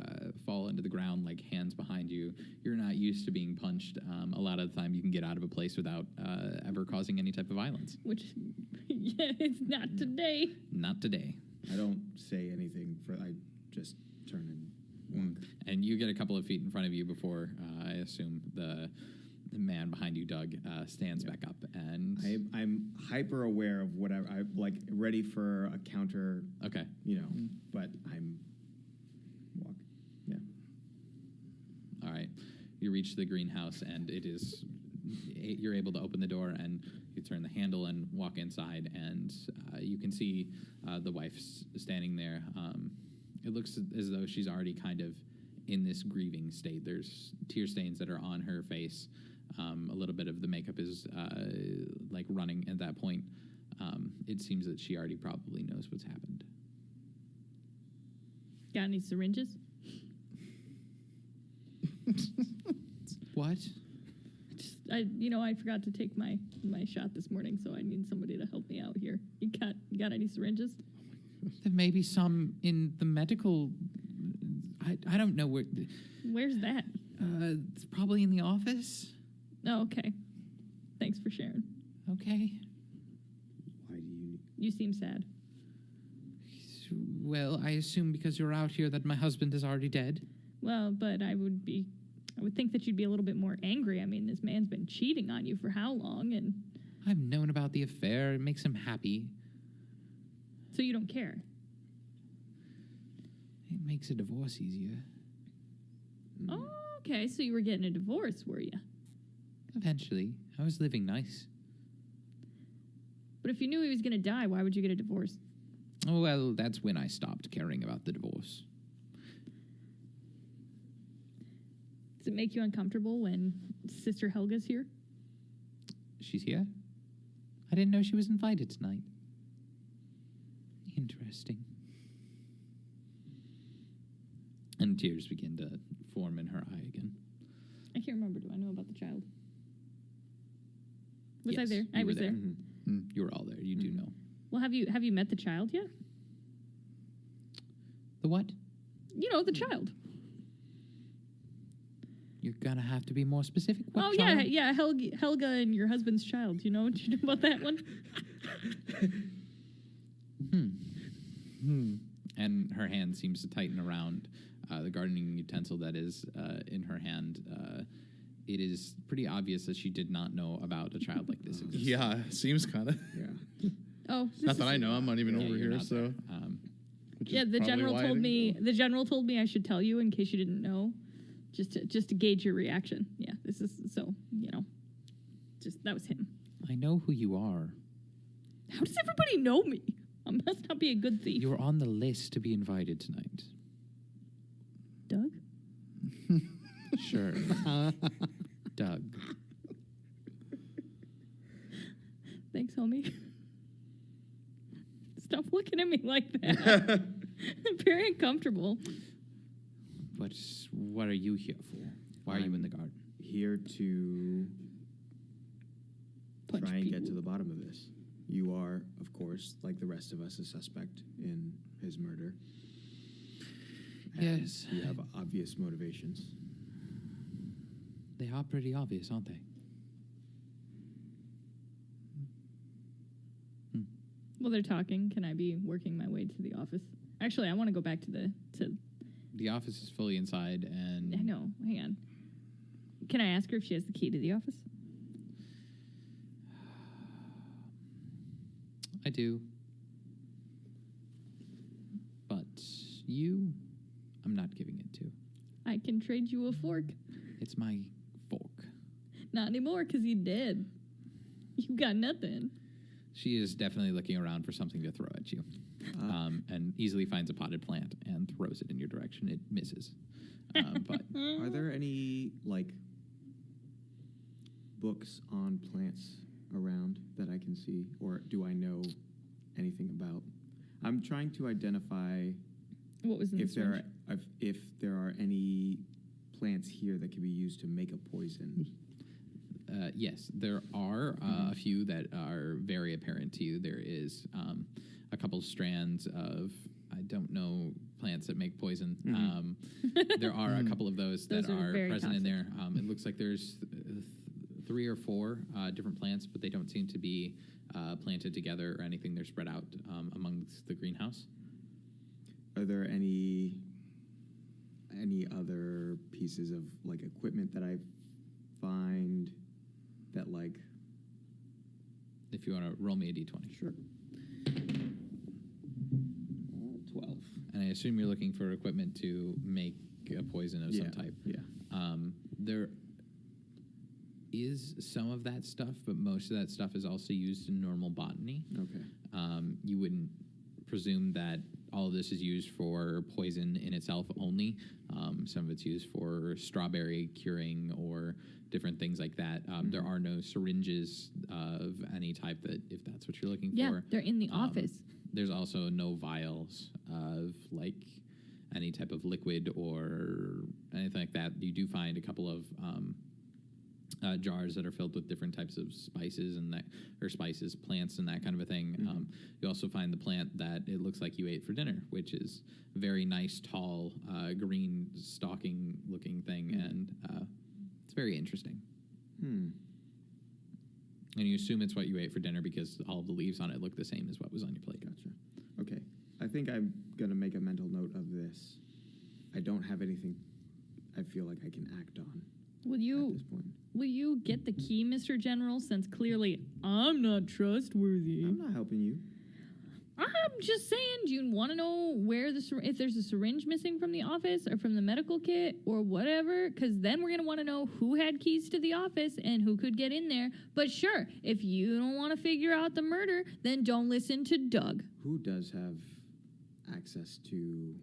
fall into the ground, like hands behind you. You're not used to being punched. A lot of the time, you can get out of a place without ever causing any type of violence. Which, yeah, it's not today. Not today. I don't say anything. I just turn and walk. And you get a couple of feet in front of you before I assume the man behind you, Doug, stands back up. And I'm hyper aware of whatever. I'm like ready for a counter. okay. But I'm walk. Yeah. All right. You reach the greenhouse, and it is. You're able to open the door, and you turn the handle and walk inside, and you can see the wife standing there. It looks as though she's already kind of in this grieving state. There's tear stains that are on her face. A little bit of the makeup is like running at that point. It seems that she already probably knows what's happened. Got any syringes? What? I forgot to take my shot this morning, so I need somebody to help me out here. You got any syringes? There may be some in the medical. I don't know where. Where's that? It's probably in the office. Oh, okay. Thanks for sharing. Okay. Why do you? You seem sad. Well, I assume because you're out here that my husband is already dead. Well, but I would think that you'd be a little bit more angry. I mean, this man's been cheating on you for how long, and I've known about the affair. It makes him happy. so you don't care. It makes a divorce easier. Oh, okay. So you were getting a divorce, were you? Eventually. I was living nice. But if you knew he was going to die, why would you get a divorce? Oh, well, that's when I stopped caring about the divorce. Does it make you uncomfortable when Sister Helga's here? She's here? I didn't know she was invited tonight. Interesting. And tears begin to form in her eye again. I can't remember. Do I know about the child? Was I Yes, there? you I were was there. You were all there. You do know. Well, have you met the child yet? The what? You know, the child. You're gonna have to be more specific. What Oh child? yeah, Helga and your husband's child. You know about that one? And her hand seems to tighten around the gardening utensil that is in her hand. It is pretty obvious that she did not know about a child like this existed. Yeah, seems kind of. Yeah. Oh, Not that I know. I'm not even Yeah, over you're here, not so. there. which is yeah. The probably general why I told didn't me. go. The general told me I should tell you in case you didn't know, just to gauge your reaction. Yeah, this is so just that was him. I know who you are. How does everybody know me? I must not be a good thief. You're on the list to be invited tonight. Doug? Sure. Doug. Thanks, homie. Stop looking looking at me like that? Very uncomfortable. What are you here for? Why are you in the garden? Here to Punch try and get people. to the bottom of this. You are, of course, like the rest of us, a suspect in his murder. And Yes. You have obvious motivations. They are pretty obvious, aren't they? While they're talking, can I be working my way to the office? Actually, I want to go back to The office is fully inside, and I know. Hang on. Can I ask her if she has the key to the office? I do. But you, I'm not giving it to. I can trade you a fork. It's my fork. Not anymore, because you dead. You got nothing. She is definitely looking around for something to throw at you, and easily finds a potted plant and throws it in your direction. It misses. But Are there any, like, books on plants around that I can see? Or do I know anything about? I'm trying to identify What was in if the there syringe? if there are any plants here that can be used to make a poison. yes, there are a few that are very apparent to you. There is a couple strands of, I don't know, plants that make poison. There are a couple of those that Those are are very present in toxic. there. It looks like there's 3 or 4 different plants, but they don't seem to be planted together or anything. They're spread out amongst the greenhouse. Are there any other pieces of, like, equipment that I find that, like... If you want to roll me a d20. Sure. 12. And I assume you're looking for equipment to make a poison of some type. Yeah. There is some of that stuff, but most of that stuff is also used in normal botany. Okay. You wouldn't presume that all of this is used for poison in itself only. Some of it's used for strawberry curing or different things like that. There are no syringes of any type that, if that's what you're looking Yeah, for. they're in the office. There's also no vials of, like, any type of liquid or anything like that. You do find a couple of jars that are filled with different types of spices and that, or spices, plants, and that kind of a thing. You also find the plant that it looks like you ate for dinner, which is a very nice, tall, green stalking-looking thing, and it's very interesting. And you assume it's what you ate for dinner because all of the leaves on it look the same as what was on your plate. Gotcha. Okay. I think I'm going to make a mental note of this. I don't have anything I feel like I can act on Will at you this point. will you get the key, Mr. General, since clearly I'm not trustworthy? I'm not helping you. I'm just saying, do you want to know where if there's a syringe missing from the office or from the medical kit or whatever? Because then we're going to want to know who had keys to the office and who could get in there. But sure, if you don't want to figure out the murder, then don't listen to Doug. Who does have access to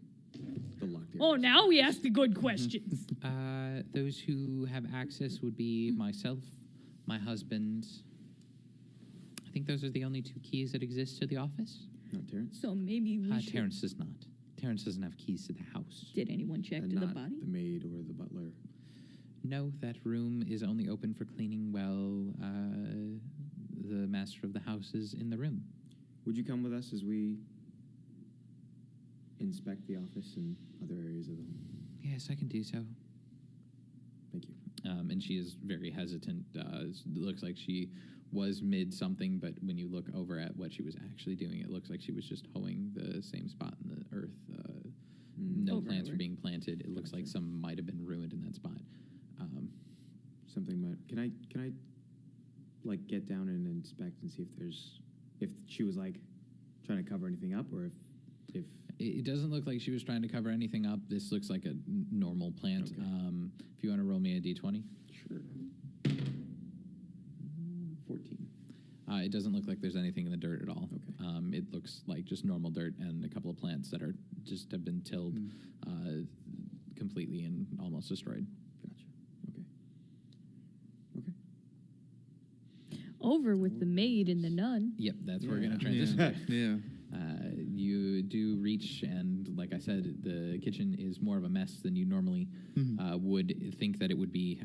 the locked areas? Oh, now we ask the good questions. Those who have access would be myself, my husband. I think those are the only 2 keys that exist to the office. Not Terrence? So maybe we should... Terrence does not. Terrence doesn't have keys to the house. Did anyone check And to the not body? the maid or the butler. No, that room is only open for cleaning while the master of the house is in the room. Would you come with us as we inspect the office and other areas of the home? Yes, I can do so. Thank you. And she is very hesitant. It looks like she was mid something, but when you look over at what she was actually doing, it looks like she was just hoeing the same spot in the earth. No Over plants and were over. being planted. It looks like some might have been ruined in that spot. Something might... Can I like get down and inspect and see if she was like trying to cover anything up, or if It doesn't look like she was trying to cover anything up. This looks like a normal plant. Okay. If you want to roll me a d20. Sure. 14. It doesn't look like there's anything in the dirt at all. Okay. It looks like just normal dirt and a couple of plants that are just have been tilled completely and almost destroyed. Gotcha. Okay. Over with the maid and the nun. Yep, that's where we're going to transition. Yeah. You do reach, and like I said, the kitchen is more of a mess than you normally would think that it would be.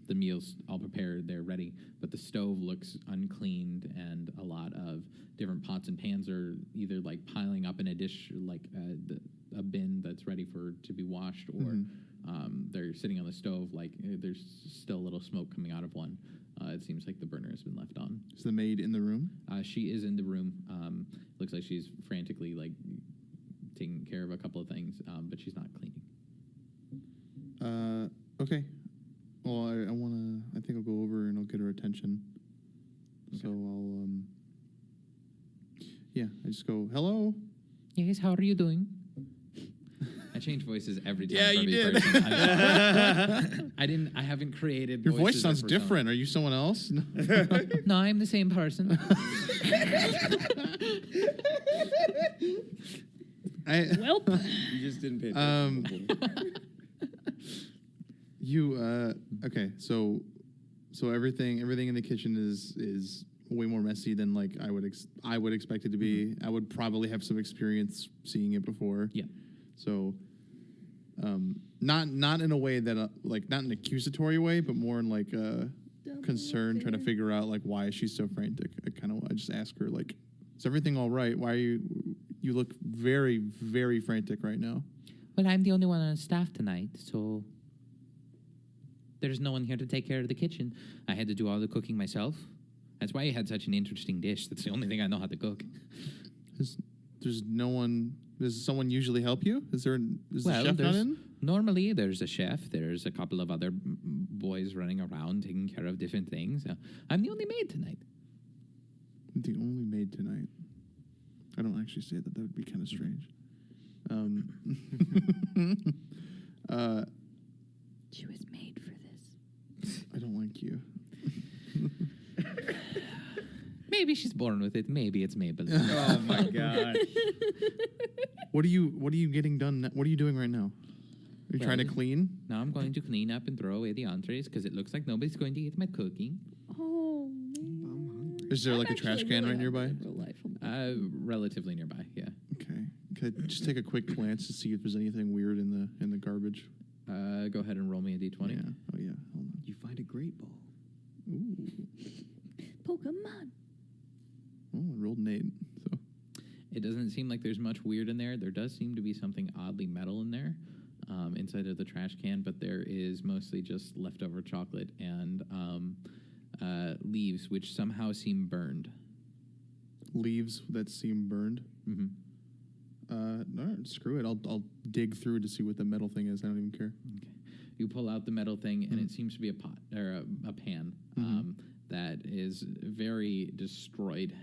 The meals all prepared, they're ready, but the stove looks uncleaned, and a lot of different pots and pans are either like piling up in a dish, like a bin that's ready to be washed, or they're sitting on the stove, like there's still a little smoke coming out of one. It seems like the burner has been left on. Is the maid in the room? She is in the room. Looks like she's frantically like taking care of a couple of things, but she's not cleaning. Okay. Well, I think I'll go over and I'll get her attention. Okay. So I'll, I just go, hello? Yes, how are you doing? I change voices every time. Yeah, for you every did. person. I haven't created. Your voice voices sounds for different. Are you someone else? No, I'm the same person. Welp. You just didn't pay attention. Okay, so everything in the kitchen is way more messy than like I would expect it to be. I would probably have some experience seeing it before. Yeah. So, not in a way that like not an accusatory way, but more in like a concern, trying to figure out like why she's so frantic. I just ask her like, is everything all right? Why are you look very, very frantic right now? Well, I'm the only one on staff tonight, so there's no one here to take care of the kitchen. I had to do all the cooking myself. That's why you had such an interesting dish. That's the only thing I know how to cook. There's no one. Does someone usually help you? Is the chef not in? Normally, there's a chef. There's a couple of other boys running around taking care of different things. I'm the only maid tonight. The only maid tonight. I don't actually say that. That would be kind of strange. She was made for this. I don't like you. Maybe she's born with it. Maybe it's Maybelline. Oh my god. What are you getting done? What are you doing right now? Are you trying to clean? Now I'm going to clean up and throw away the entrees because it looks like nobody's going to eat my cooking. Oh, man. Is there like a trash can right nearby? Relatively nearby, yeah. Okay. Could I just take a quick glance to see if there's anything weird in the garbage? Go ahead and roll me a d20. Yeah. Oh yeah. Hold on. You find a great ball. Ooh. Pokemon. Oh, I rolled an 8. So It doesn't seem like there's much weird in there. There does seem to be something oddly metal in there, inside of the trash can, but there is mostly just leftover chocolate and leaves, which somehow seem burned. leaves that seem burned. Mm-hmm. No, screw it. I'll dig through to see what the metal thing is. I don't even care. Okay. You pull out the metal thing, and it seems to be a pot or a pan that is very destroyed.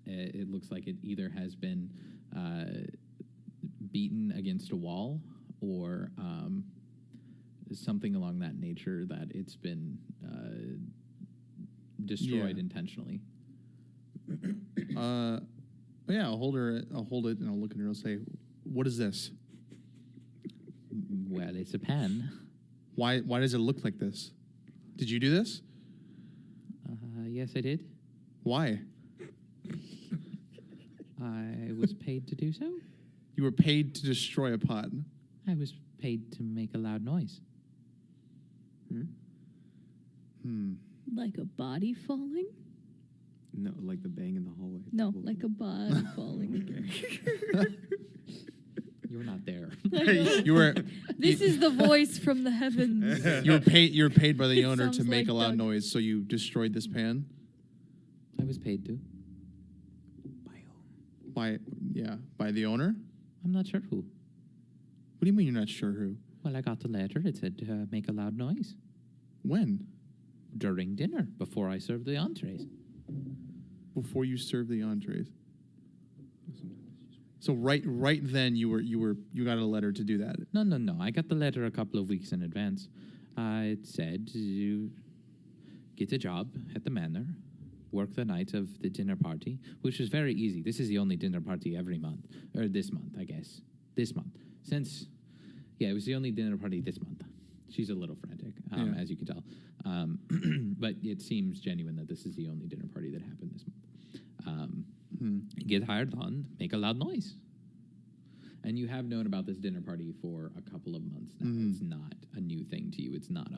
It looks like it either has been beaten against a wall or something along that nature, that it's been destroyed intentionally. Yeah, I'll hold it, and I'll look at her and I'll say, "What is this? Well, it's a pen. Why does it look like this? Did you do this? Yes, I did. Why? I was paid to do so. You were paid to destroy a pot. I was paid to make a loud noise. Like a body falling? No, like the bang in the hallway. No, like a body falling. You were not there. You were This is the voice from the heavens. you were paid by the owner to Sounds make like a loud Doug. noise, so you destroyed this pan. I was paid to. By the owner. I'm not sure who. What do you mean you're not sure who? Well, I got the letter. It said make a loud noise When? during dinner before I served the entrees. Before you serve the entrees. So right then you got a letter to do that. No. I got the letter a couple of weeks in advance. It said you get a job at the manor, work the night of the dinner party, which is very easy. This is the only dinner party every month, or this month, I guess. This month. It was the only dinner party this month. She's a little frantic, as you can tell. But it seems genuine that this is the only dinner party that happened this month. Get hired on, make a loud noise. And you have known about this dinner party for a couple of months now. It's not a new thing to you. It's not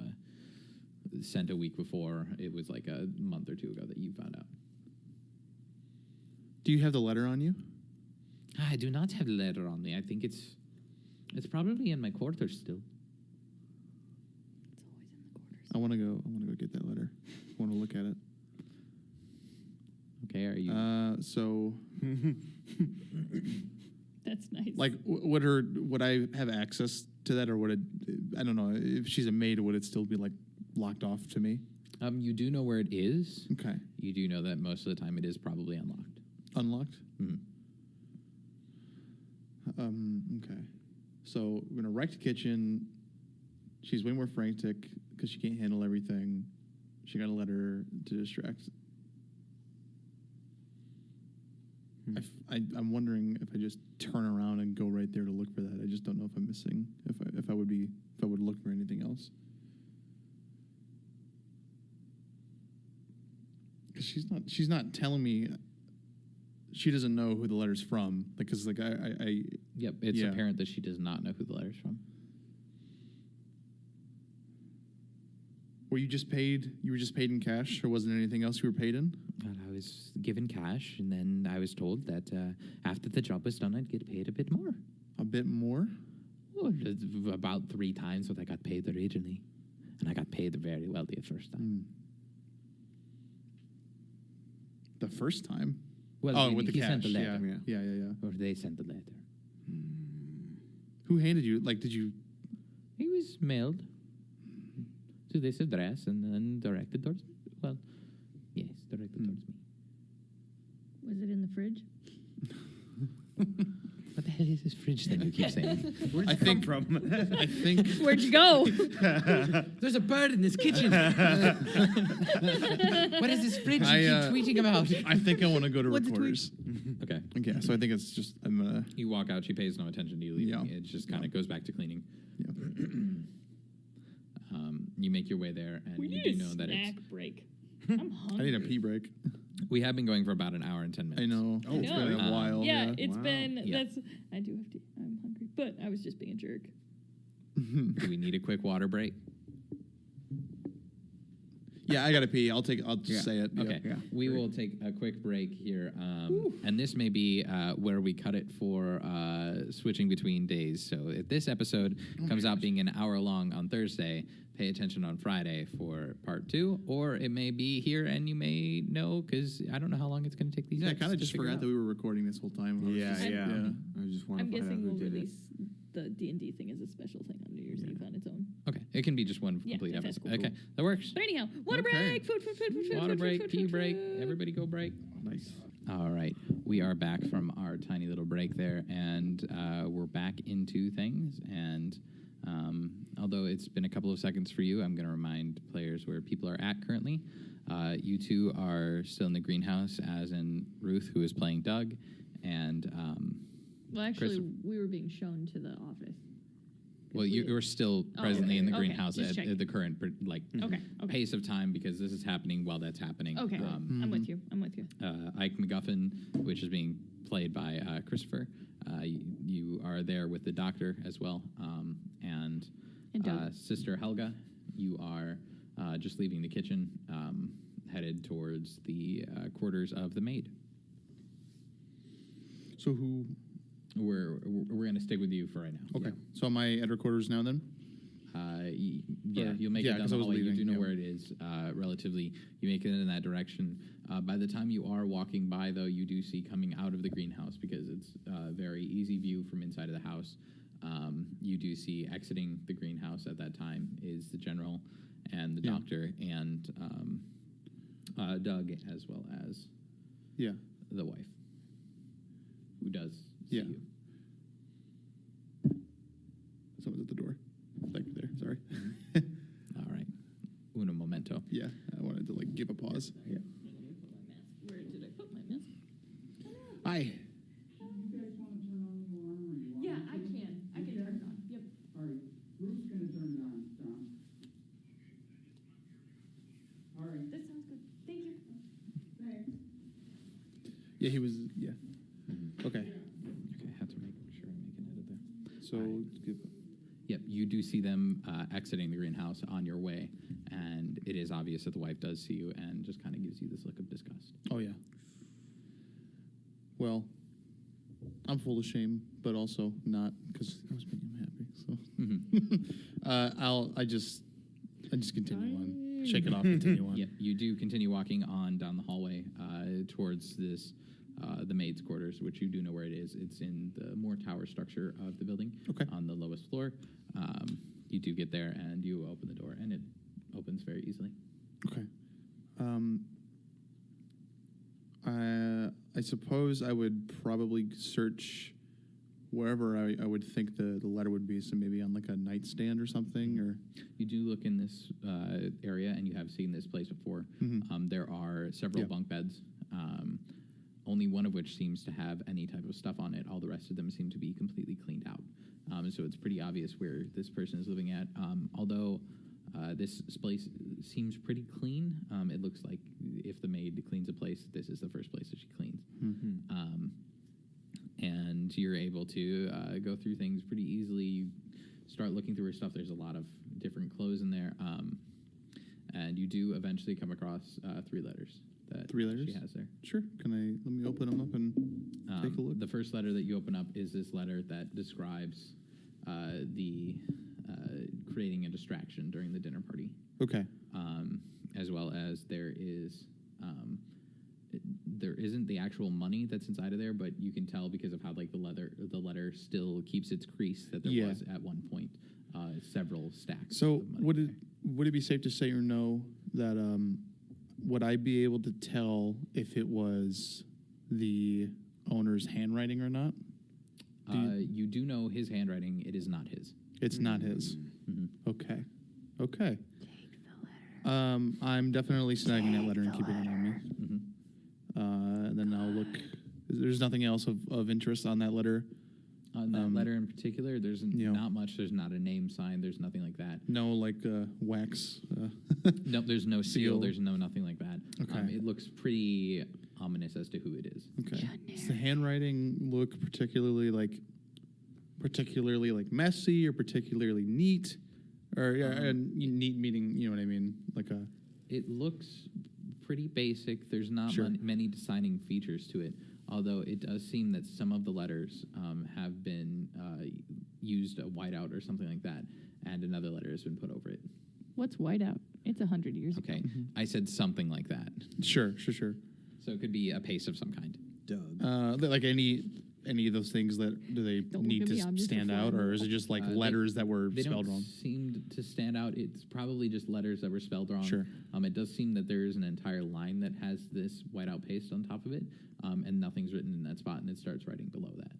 sent a week before. It was like a month or two ago that you found out. Do you have the letter on you? I do not have the letter on me. I think it's probably in my quarters still. It's always in the quarters. I want to go get that letter. I want to look at it. Okay, are you? So, That's nice. like, would I have access to that, or would it? I don't know. If she's a maid, would it still be like locked off to me? You do know where it is. Okay. You do know that most of the time it is probably unlocked. Unlocked. Mhm. Okay. So we're in a wrecked kitchen. She's way more frantic because she can't handle everything. She got a letter to distract. I'm wondering if I just turn around and go right there to look for that. I just don't know if I'm missing. If I would look for anything else. Because she's not telling me. She doesn't know who the letter's from. Because like I Yep, it's Yeah. apparent that she does not know who the letter's from. were you just paid? You were just paid in cash, or wasn't there anything else you were paid in? And I was given cash, and then I was told that after the job was done, I'd get paid a bit more. A bit more. Well, it's about 3 times what I got paid originally. And I got paid very well the first time. The first time. Well, Oh, with the he cash. sent the letter. Yeah. Or they sent the letter. Who handed you? Like, did you? He was mailed to this address and then directed towards me. Well, yes, directed towards me. Was it in the fridge? What the hell is this fridge thing you keep saying? Where'd I it come think- from? I think. Where'd you go? There's a bird in this kitchen. What is this fridge you keep tweeting about? I think I want to go to What's the tweet? recorders. Okay. Okay, so I think it's just I'm gonna. You walk out. She pays no attention to you leaving. Yeah. It just kind of goes back to cleaning. Yeah. You make your way there, and We you need do a know that snack it's. break. I'm I hungry. need a pee break. We have been going for about an hour and 10 minutes. I know. Oh, It's I been know. a while. Yeah, it's Wow. been. Yeah. That's. I do have to. I'm hungry, but I was just being a jerk. Do we need a quick water break? Yeah, I gotta pee. I'll just Yeah. say it. Yeah. Okay, Yeah. we will take a quick break here, and this may be where we cut it for switching between days. So if this episode comes out being an hour long on Thursday, pay attention on Friday for part 2, or it may be here and you may know because I don't know how long it's going to take these. Yeah, I guys kind of to just figure forgot out. that we were recording this whole time. I was Yeah, just- yeah. I just want to I'm find out guessing who we'll did it. release the D&D thing as a special thing on New Year's Eve on its own. Okay, it can be just one Yeah, complete that's episode. cool. Okay, that works. But anyhow, water Okay. break. Food. Water food, break, food, pee food, break. food. Everybody go break. Nice. All right, we are back from our tiny little break there, and we're back into things. And although it's been a couple of seconds for you, I'm going to remind players where people are at currently. You two are still in the greenhouse, as in Ruth, who is playing Doug, and Well, actually, Christopher. we were being shown to the office. well, you're still Oh, presently in the okay, greenhouse just at checking. the current Okay. pace of time because this is happening while that's happening. Okay. I'm with you. Ike McGuffin, which is being played by Christopher. You are there with the doctor as well, and Doug. Sister Helga. You are just leaving the kitchen, headed towards the quarters of the maid. So who? We're going to stick with you for right now. Okay. So am I at her quarters now then? Yeah, Or- you'll make yeah, it down 'cause the I was hallway. You leaving, do know yeah. where it is relatively. You make it in that direction. By the time you are walking by, though, you do see coming out of the greenhouse because it's a very easy view from inside of the house. You do see exiting the greenhouse at that time is the general and the Yeah. doctor and Doug, as well as Yeah. the wife, who does see Yeah. you. Someone's at the door. Like there. Sorry. All right. Uno momento. Yeah. I wanted to like give a pause. Yeah. Where did I put my mask? Hi. Yeah, I can. I can turn it on. Yep. All right, Ruth's gonna turn it on, Tom. All right, That sounds good. Thank you. thanks. Yeah, he was. So, Yep, you do see them exiting the greenhouse on your way, and it is obvious that the wife does see you and just kind of gives you this look of disgust. oh yeah. Well, I'm full of shame, but also not because I was making him happy. So, I just continue on, shake it off, continue on. Yeah, you do continue walking on down the hallway towards this the maid's quarters, which you do know where it is. It's in the more tower structure of the building, Okay. on the lowest floor. You do get there, and you open the door, and it opens very easily. Okay. I suppose I would probably search wherever I would think the letter would be. So maybe on like a nightstand or something, or You do look in this area, and you have seen this place before. Mhm. There are several Yeah. bunk beds, only one of which seems to have any type of stuff on it. All the rest of them seem to be completely cleaned out. So it's pretty obvious where this person is living at. Although this place seems pretty clean, it looks like if the maid cleans a place, this is the first place that she cleans. And you're able to go through things pretty easily. You start looking through her stuff. There's a lot of different clothes in there. And you do eventually come across 3 letters that 3 letters? she has there. sure. Let me open them up and take a look. The first letter that you open up is this letter that describes the creating a distraction during the dinner party, Okay. as well as there isn't the actual money that's inside of there, but you can tell because of how like the letter still keeps its crease that there Yeah. was at one point several stacks. So of money would there. it be safe to say or no that would I be able to tell if it was the owner's handwriting or not? You do know his handwriting. It is not his. It's not his. Mhm. Okay. Okay. I'm definitely snagging that letter and keeping it on me. Mhm. And then I'll look. There's nothing else of interest on that letter. On that letter in particular, there's Yeah. not much. There's not a name sign. There's nothing like that. No, like wax. No, there's no seal. Seal. There's nothing like that. Okay. It looks pretty ominous as to who it is. Okay. Does the handwriting look particularly like messy or particularly neat? Or and neat meaning, you know what I mean? Like a It looks pretty basic. There's not Sure. many deciding features to it, although it does seem that some of the letters have been used a whiteout or something like that, and another letter has been put over it. What's whiteout? It's 100 years ago. Okay, I said something like that. sure. So it could be a paste of some kind. Doug. Like any of those things that do they Don't need look at to me, I'm just a stand out, or fly. is it just like They- letters that were They spelled don't wrong? seem to stand out. It's probably just letters that were spelled wrong. Sure. It does seem that there is an entire line that has this whiteout paste on top of it, and nothing's written in that spot, and it starts writing below that.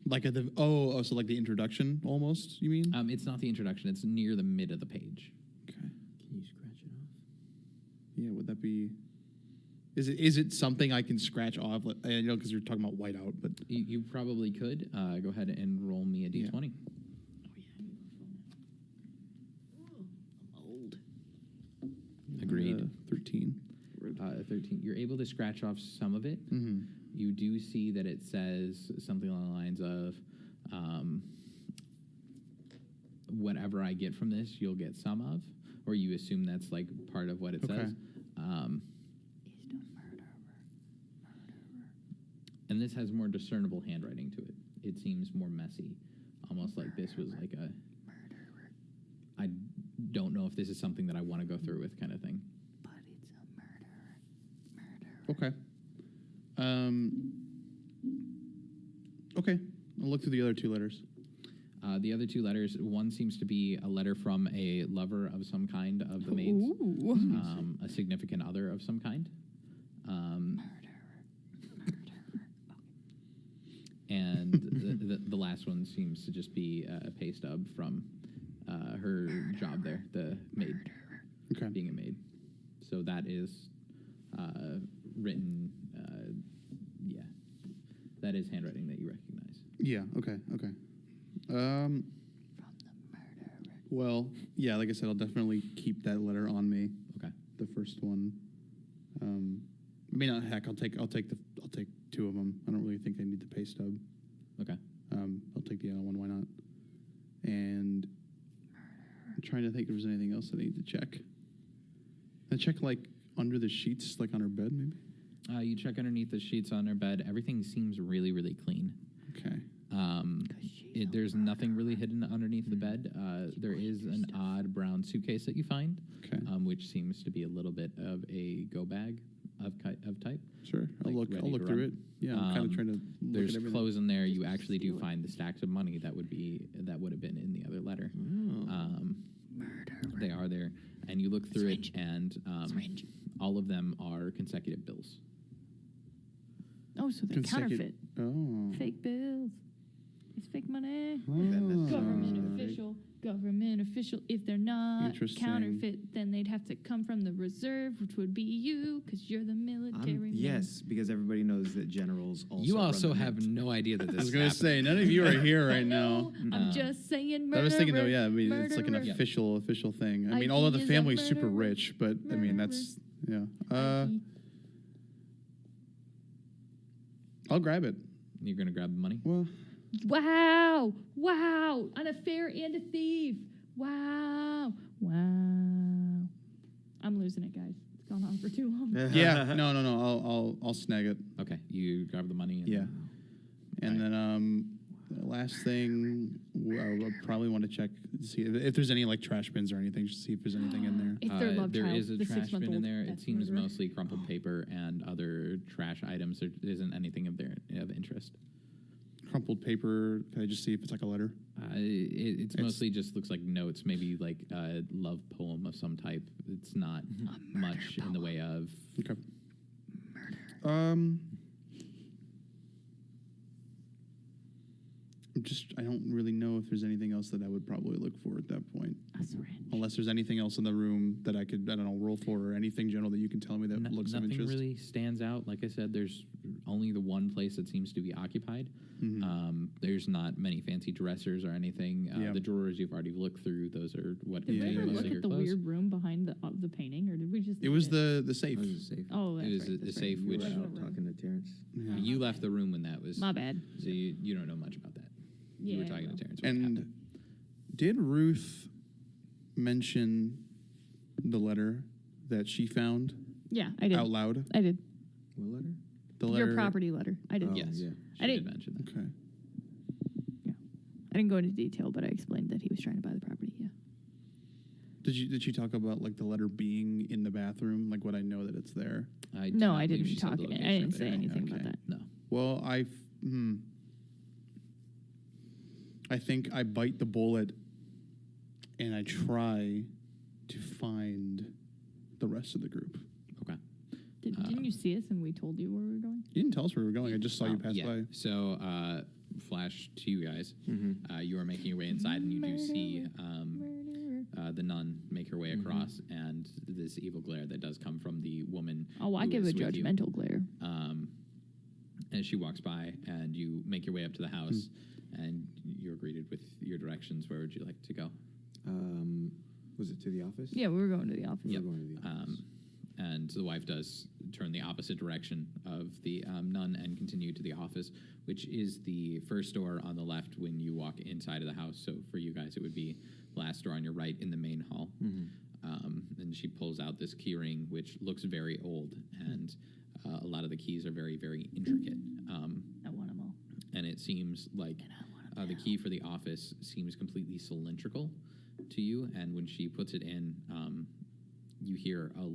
Like at the so like the introduction almost. You mean? It's not the introduction. It's near the mid of the page. Okay. Can you scratch it off? Yeah. Would that be? Is it something I can scratch off? Like, I know because you're talking about whiteout, but You probably could. Go ahead and roll me a Yeah. d20. I'm old. Agreed. 13. 13. You're able to scratch off some of it. Mm-hmm. You do see that it says something along the lines of, whatever I get from this, you'll get some of, or you assume that's like part of what it Okay. says. And this has more discernible handwriting to it. It seems more messy, almost like this was like a, I don't know if this is something that I want to go through with kind of thing. But it's a murderer. Okay. Okay. I'll look through the other 2 letters. The other 2 letters, one seems to be a letter from a lover of some kind of the maids, Ooh. a significant other of some kind. And the last one seems to just be a pay stub from her job there, the maid, Okay. being a maid. So that is written, yeah, that is handwriting that you recognize. Yeah. Okay. Well, yeah. Like I said, I'll definitely keep that letter on me. Okay. The first one. I mean, heck, I'll take 2 of them. I don't really think I need the pay stub. Okay. I'll take the other one. Why not? And I'm trying to think if there's anything else I need to check. I check like under the sheets, like on her bed, maybe. You check underneath the sheets on her bed. Everything seems really, really clean. Okay. There's nothing really hidden underneath the bed. There is an odd brown suitcase that you find, Okay. Which seems to be a little bit of a go bag of type. Sure. I'll like, look. I'll ready look to through run. it. Yeah. I'm kind of trying to. Look There's at everything. clothes in there. You actually do find the stacks of money that would have been in the other letter. They are there, and you look through it, and all of them are consecutive bills. Oh, so they're counterfeit. Oh. Fake bills. It's fake money. Oh. Government official. If they're not Interesting. counterfeit, then they'd have to come from the reserve, which would be you, because you're the military man. Yes, because everybody knows that generals also. You run also the have mint. no idea that this I was is gonna happening. say none of you are here I right now. know, I'm just saying murderer. I was thinking though, yeah. I mean, it's like an murderer. official thing. I mean, Ike although the is a family's super murderer. rich, but I mean, that's yeah. I'll grab it. You're gonna grab the money. Well, Wow. Wow. An affair and a thief. Wow. Wow. I'm losing it, guys. It's gone on for too long. yeah. No. I'll snag it. Okay, you grab the money. And Yeah. And then the last thing, I'll probably want to check to see if there's any like trash bins or anything, just see if there's anything in there. It's their love there child, is a the trash bin 6-month-old. in there. It That's seems murderer. mostly crumpled paper and other trash items. There isn't anything of interest. Crumpled paper. Can I just see if it's like a letter? It's mostly just looks like notes, maybe like a love poem of some type. It's not much in the way of. Okay. I don't really know if there's anything else that I would probably look for at that point. A syringe. Unless there's anything else in the room that I could, I don't know, roll for, or anything general that you can tell me that looks of Nothing interest. really stands out. Like I said, there's only the one place that seems to be occupied. Mhm. There's not many fancy dressers or anything. Yeah. The drawers you've already looked through. Those are what Did we contain ever most look of your at the clothes. weird room behind the painting, or did we just? It look was at the safe. I was safe. Oh, that's It was right, the that's safe, right. You which were Wasn't out a room. talking to Terrence. Yeah. you left the room when that was. My bad. So you don't know much about that. Yeah. You were talking to Terrence. when it And happened. did Ruth mention the letter that she found Yeah, I did. out loud? I did. What letter? The letter. Your property letter. I did. Oh, yes, yeah. she I did didn't- mention that. Okay. I didn't go into detail, but I explained that he was trying to buy the property. Yeah. Did she talk about like the letter being in the bathroom? Like, would I know that it's there? I do No, not I believe didn't she said talk. the I location didn't of say it. anything okay. about that. No. Well, I think I bite the bullet and I try to find the rest of the group. Okay. Didn't you see us and we told you where we were going? You didn't tell us where we were going. I just saw you Oh, pass yeah. by. So, flash to you guys. You are making your way inside, and you do see Murderer. the nun make her way across, and this evil glare that does come from the woman. Oh, I who give a is with you. judgmental glare. As she walks by, and you make your way up to the house, and you're greeted with your directions. Where would you like to go? Was it to the office? Yeah, we were going to the office. We Yep. were going to the office. And the wife does turn the opposite direction of the nun and continue to the office, which is the first door on the left when you walk inside of the house. So for you guys, it would be last door on your right in the main hall. And she pulls out this key ring, which looks very old, and a lot of the keys are very, very intricate. I want them all. And it seems like the key for the office seems completely cylindrical to you. And when she puts it in, you hear a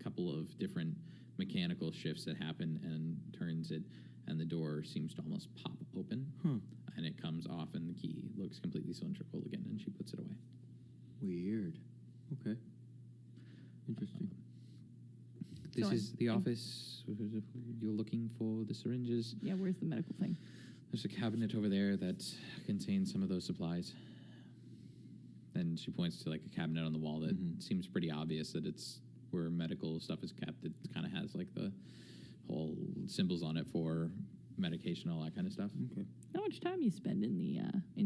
couple of different mechanical shifts that happen and turns it, and the door seems to almost pop open. And it comes off, and the key looks completely cylindrical again, and she puts it away. Weird. Okay. Interesting. This So is the office. You're looking for the syringes. Yeah, where's the medical thing? There's a cabinet over there that contains some of those supplies. And she points to like a cabinet on the wall that seems pretty obvious that it's where medical stuff is kept. It kind of has like the whole symbols on it for medication, all that kind of stuff. Okay. How much time you spend in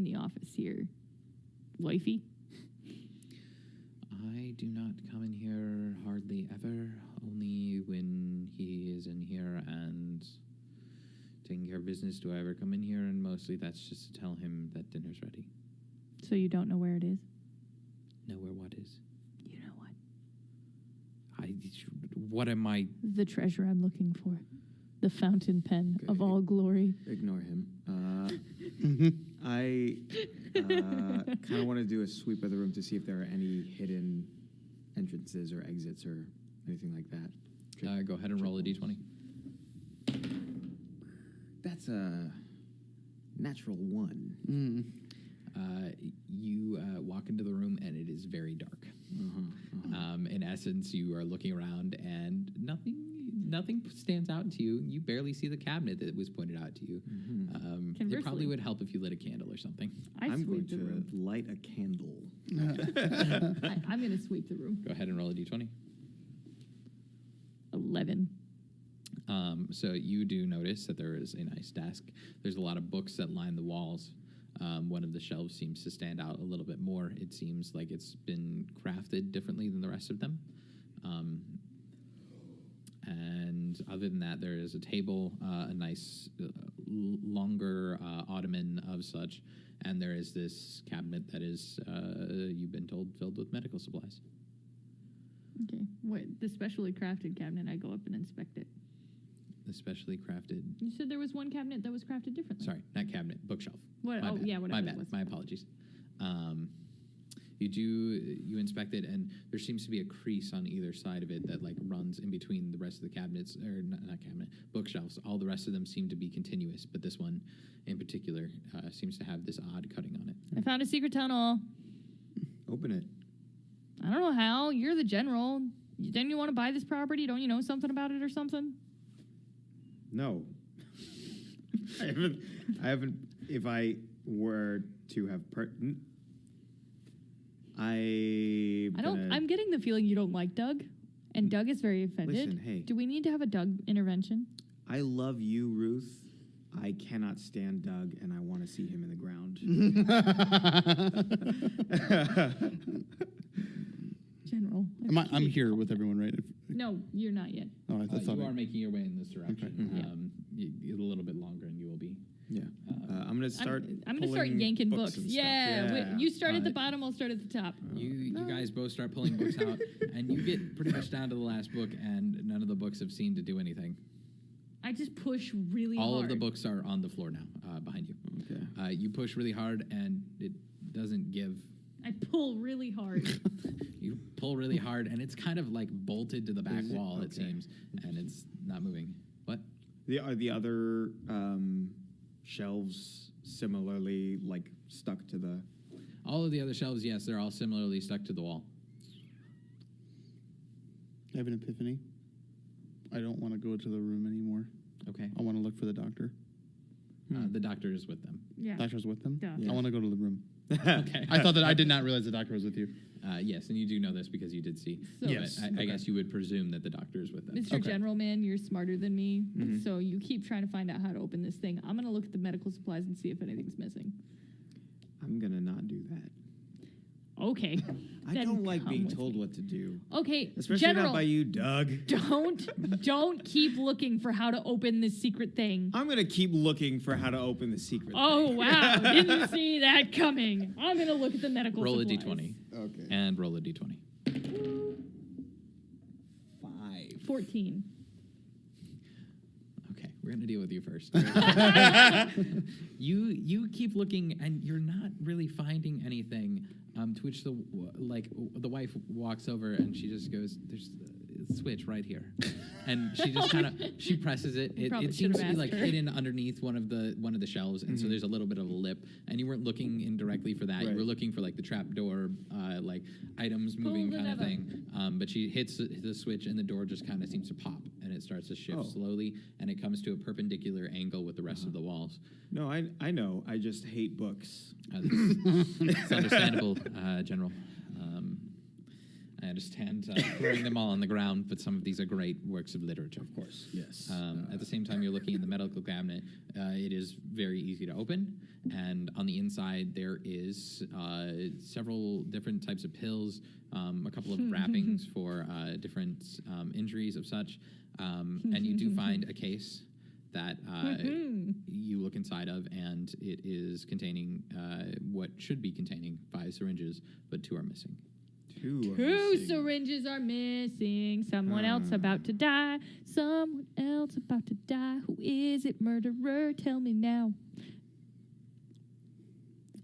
the office here, wifey? I do not come in here hardly ever, only when he is in here and taking care of business. Do I ever come in here? And mostly that's just to tell him that dinner's ready. So you don't know where it is? Know where what is? You know what? What am I? The treasure I'm looking for. The fountain pen of all glory. Ignore him. Mm-hmm. I kind of want to do a sweep of the room to see if there are any hidden entrances or exits or anything like that. Go ahead and roll a d20. That's a natural 1. Mm. You walk into the room and it is very dark. In essence, you are looking around and nothing stands out to you. You barely see the cabinet that was pointed out to you. It Conversely- probably would help if you lit a candle or something. I'm going sweep the to room. light a candle. I'm going to sweep the room. Go ahead and roll a d20. 11. So you do notice that there is a nice desk. There's a lot of books that line the walls. One of the shelves seems to stand out a little bit more. It seems like it's been crafted differently than the rest of them. And other than that, there is a table, a nice longer ottoman of such, and there is this cabinet that is, you've been told, filled with medical supplies. Okay. What? The specially crafted cabinet, I go up and inspect it. Especially crafted. You said there was one cabinet that was crafted differently. Sorry, not cabinet, bookshelf. What? My Oh, bad. yeah, whatever My it bad. was. My apologies. You inspect it, and there seems to be a crease on either side of it that like runs in between the rest of the cabinets, or not cabinet, bookshelves. All the rest of them seem to be continuous, but this one in particular seems to have this odd cutting on it. I found a secret tunnel. Open it. I don't know how. You're the general. Didn't you want to buy this property? Don't you know something about it or something? No. I haven't, if I were to have I'm getting the feeling you don't like Doug, and Doug is very offended. Listen, hey. Do we need to have a Doug intervention? I love you, Ruth. I cannot stand Doug, and I want to see him in the ground. General. I'm here with everyone, right? No, you're not yet. Oh, I thought You are making your way in this direction. Okay. Yeah. A little bit longer, and you will be. Yeah. I'm going to start. I'm going to start pulling yanking books. and stuff. Yeah. You start at the Uh, bottom, I'll start at the top. You guys both start pulling books out, and you get pretty much down to the last book, and none of the books have seemed to do anything. I just push really All hard. of the books are on the floor now, behind you. Okay. You push really hard, and it doesn't give. I pull really hard. You pull really hard, and it's kind of like bolted to the back Is it? wall, it Okay. seems, and it's not moving. What? Are the other shelves similarly like stuck to the? All of the other shelves, yes, they're all similarly stuck to the wall. I have an epiphany. I don't want to go to the room anymore. Okay. I want to look for the doctor. The doctor is with them. Yeah. Doctor's with them? Duh. Yeah. I want to go to the room. Okay. I did not realize the doctor was with you. Yes, and you do know this because you did see. So- But Yes. I Okay. guess you would presume that the doctor is with them. Mr. Okay. General Man, you're smarter than me, Mhm. so you keep trying to find out how to open this thing. I'm going to look at the medical supplies and see if anything's missing. I'm gonna not do that. Okay. I Then don't like come being with told me. what to do, Okay, especially General, not by you, Doug. don't keep looking for how to open this secret thing. I'm gonna keep looking for how to open the secret. Oh, thing. wow. Didn't see that coming. I'm going to look at the medical Roll a supplies. d20 Okay. and roll a d20. 5. 14. Okay, we're gonna deal with you first. You keep looking, and you're not really finding anything. To which the wife walks over, and she just goes, "There's a switch right here," and she just kind of she presses it. Probably It seems to be should've like asked her. hidden underneath one of the shelves, and so there's a little bit of a lip. And you weren't looking in directly for that. You Right. were looking for like the trap door, like items moving the kind of lever. thing. But she hits the switch, and the door just kind of seems to pop, and it starts to shift Oh. slowly, and it comes to a perpendicular angle with the rest of the walls. No, I know. I just hate books. It's understandable, General. I understand throwing them all on the ground, but some of these are great works of literature. Of course. Yes. At the same time, you're looking in the medical cabinet. It is very easy to open, and on the inside there is several different types of pills, a couple of wrappings for different injuries of such, and you do find a case that Mhm. you look inside of, and it is containing what should be containing 5 syringes, but 2 are missing. Two syringes are missing. Someone else about to die. Someone else about to die. Who is it, murderer? Tell me now.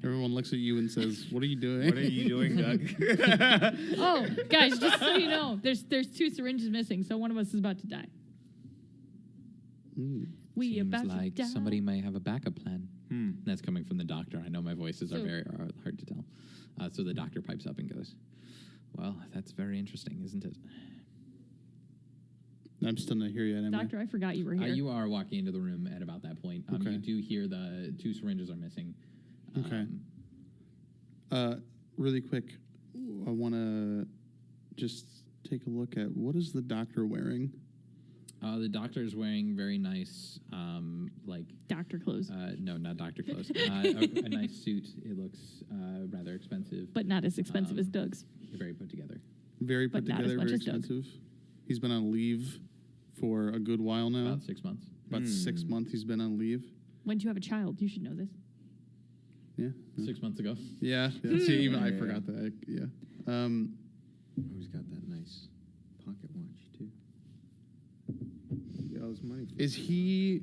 Everyone looks at you and says, "What are you doing?" What are you doing, Doug? Oh, guys, just so you know, there's 2 syringes missing, so one of us is about to die. We Seems about like to die. somebody may have a backup plan. That's coming from the doctor. I know my voices are So- very hard to tell. So the doctor pipes up and goes, "Well, that's very interesting, isn't it?" I'm still not here yet. Am I? Doctor, I forgot you were here. You are walking into the room at about that point. Okay. You do hear the 2 syringes are missing. Okay. Really quick, I want to just take a look at what is the doctor wearing? The doctor is wearing very nice, Doctor clothes, no, not doctor clothes. A nice suit. It looks rather expensive. but not as expensive as Doug's. Very put together. Very put But not as together, much very as Doug. expensive. He's been on leave for a good while now. About 6 months. About 6 months he's been on leave. When do you have a child? You should know this. Yeah. 6 months ago. Yeah. See, even I Yeah. forgot that. Yeah. Who's got that nice pocket watch too? He got all his money. Is he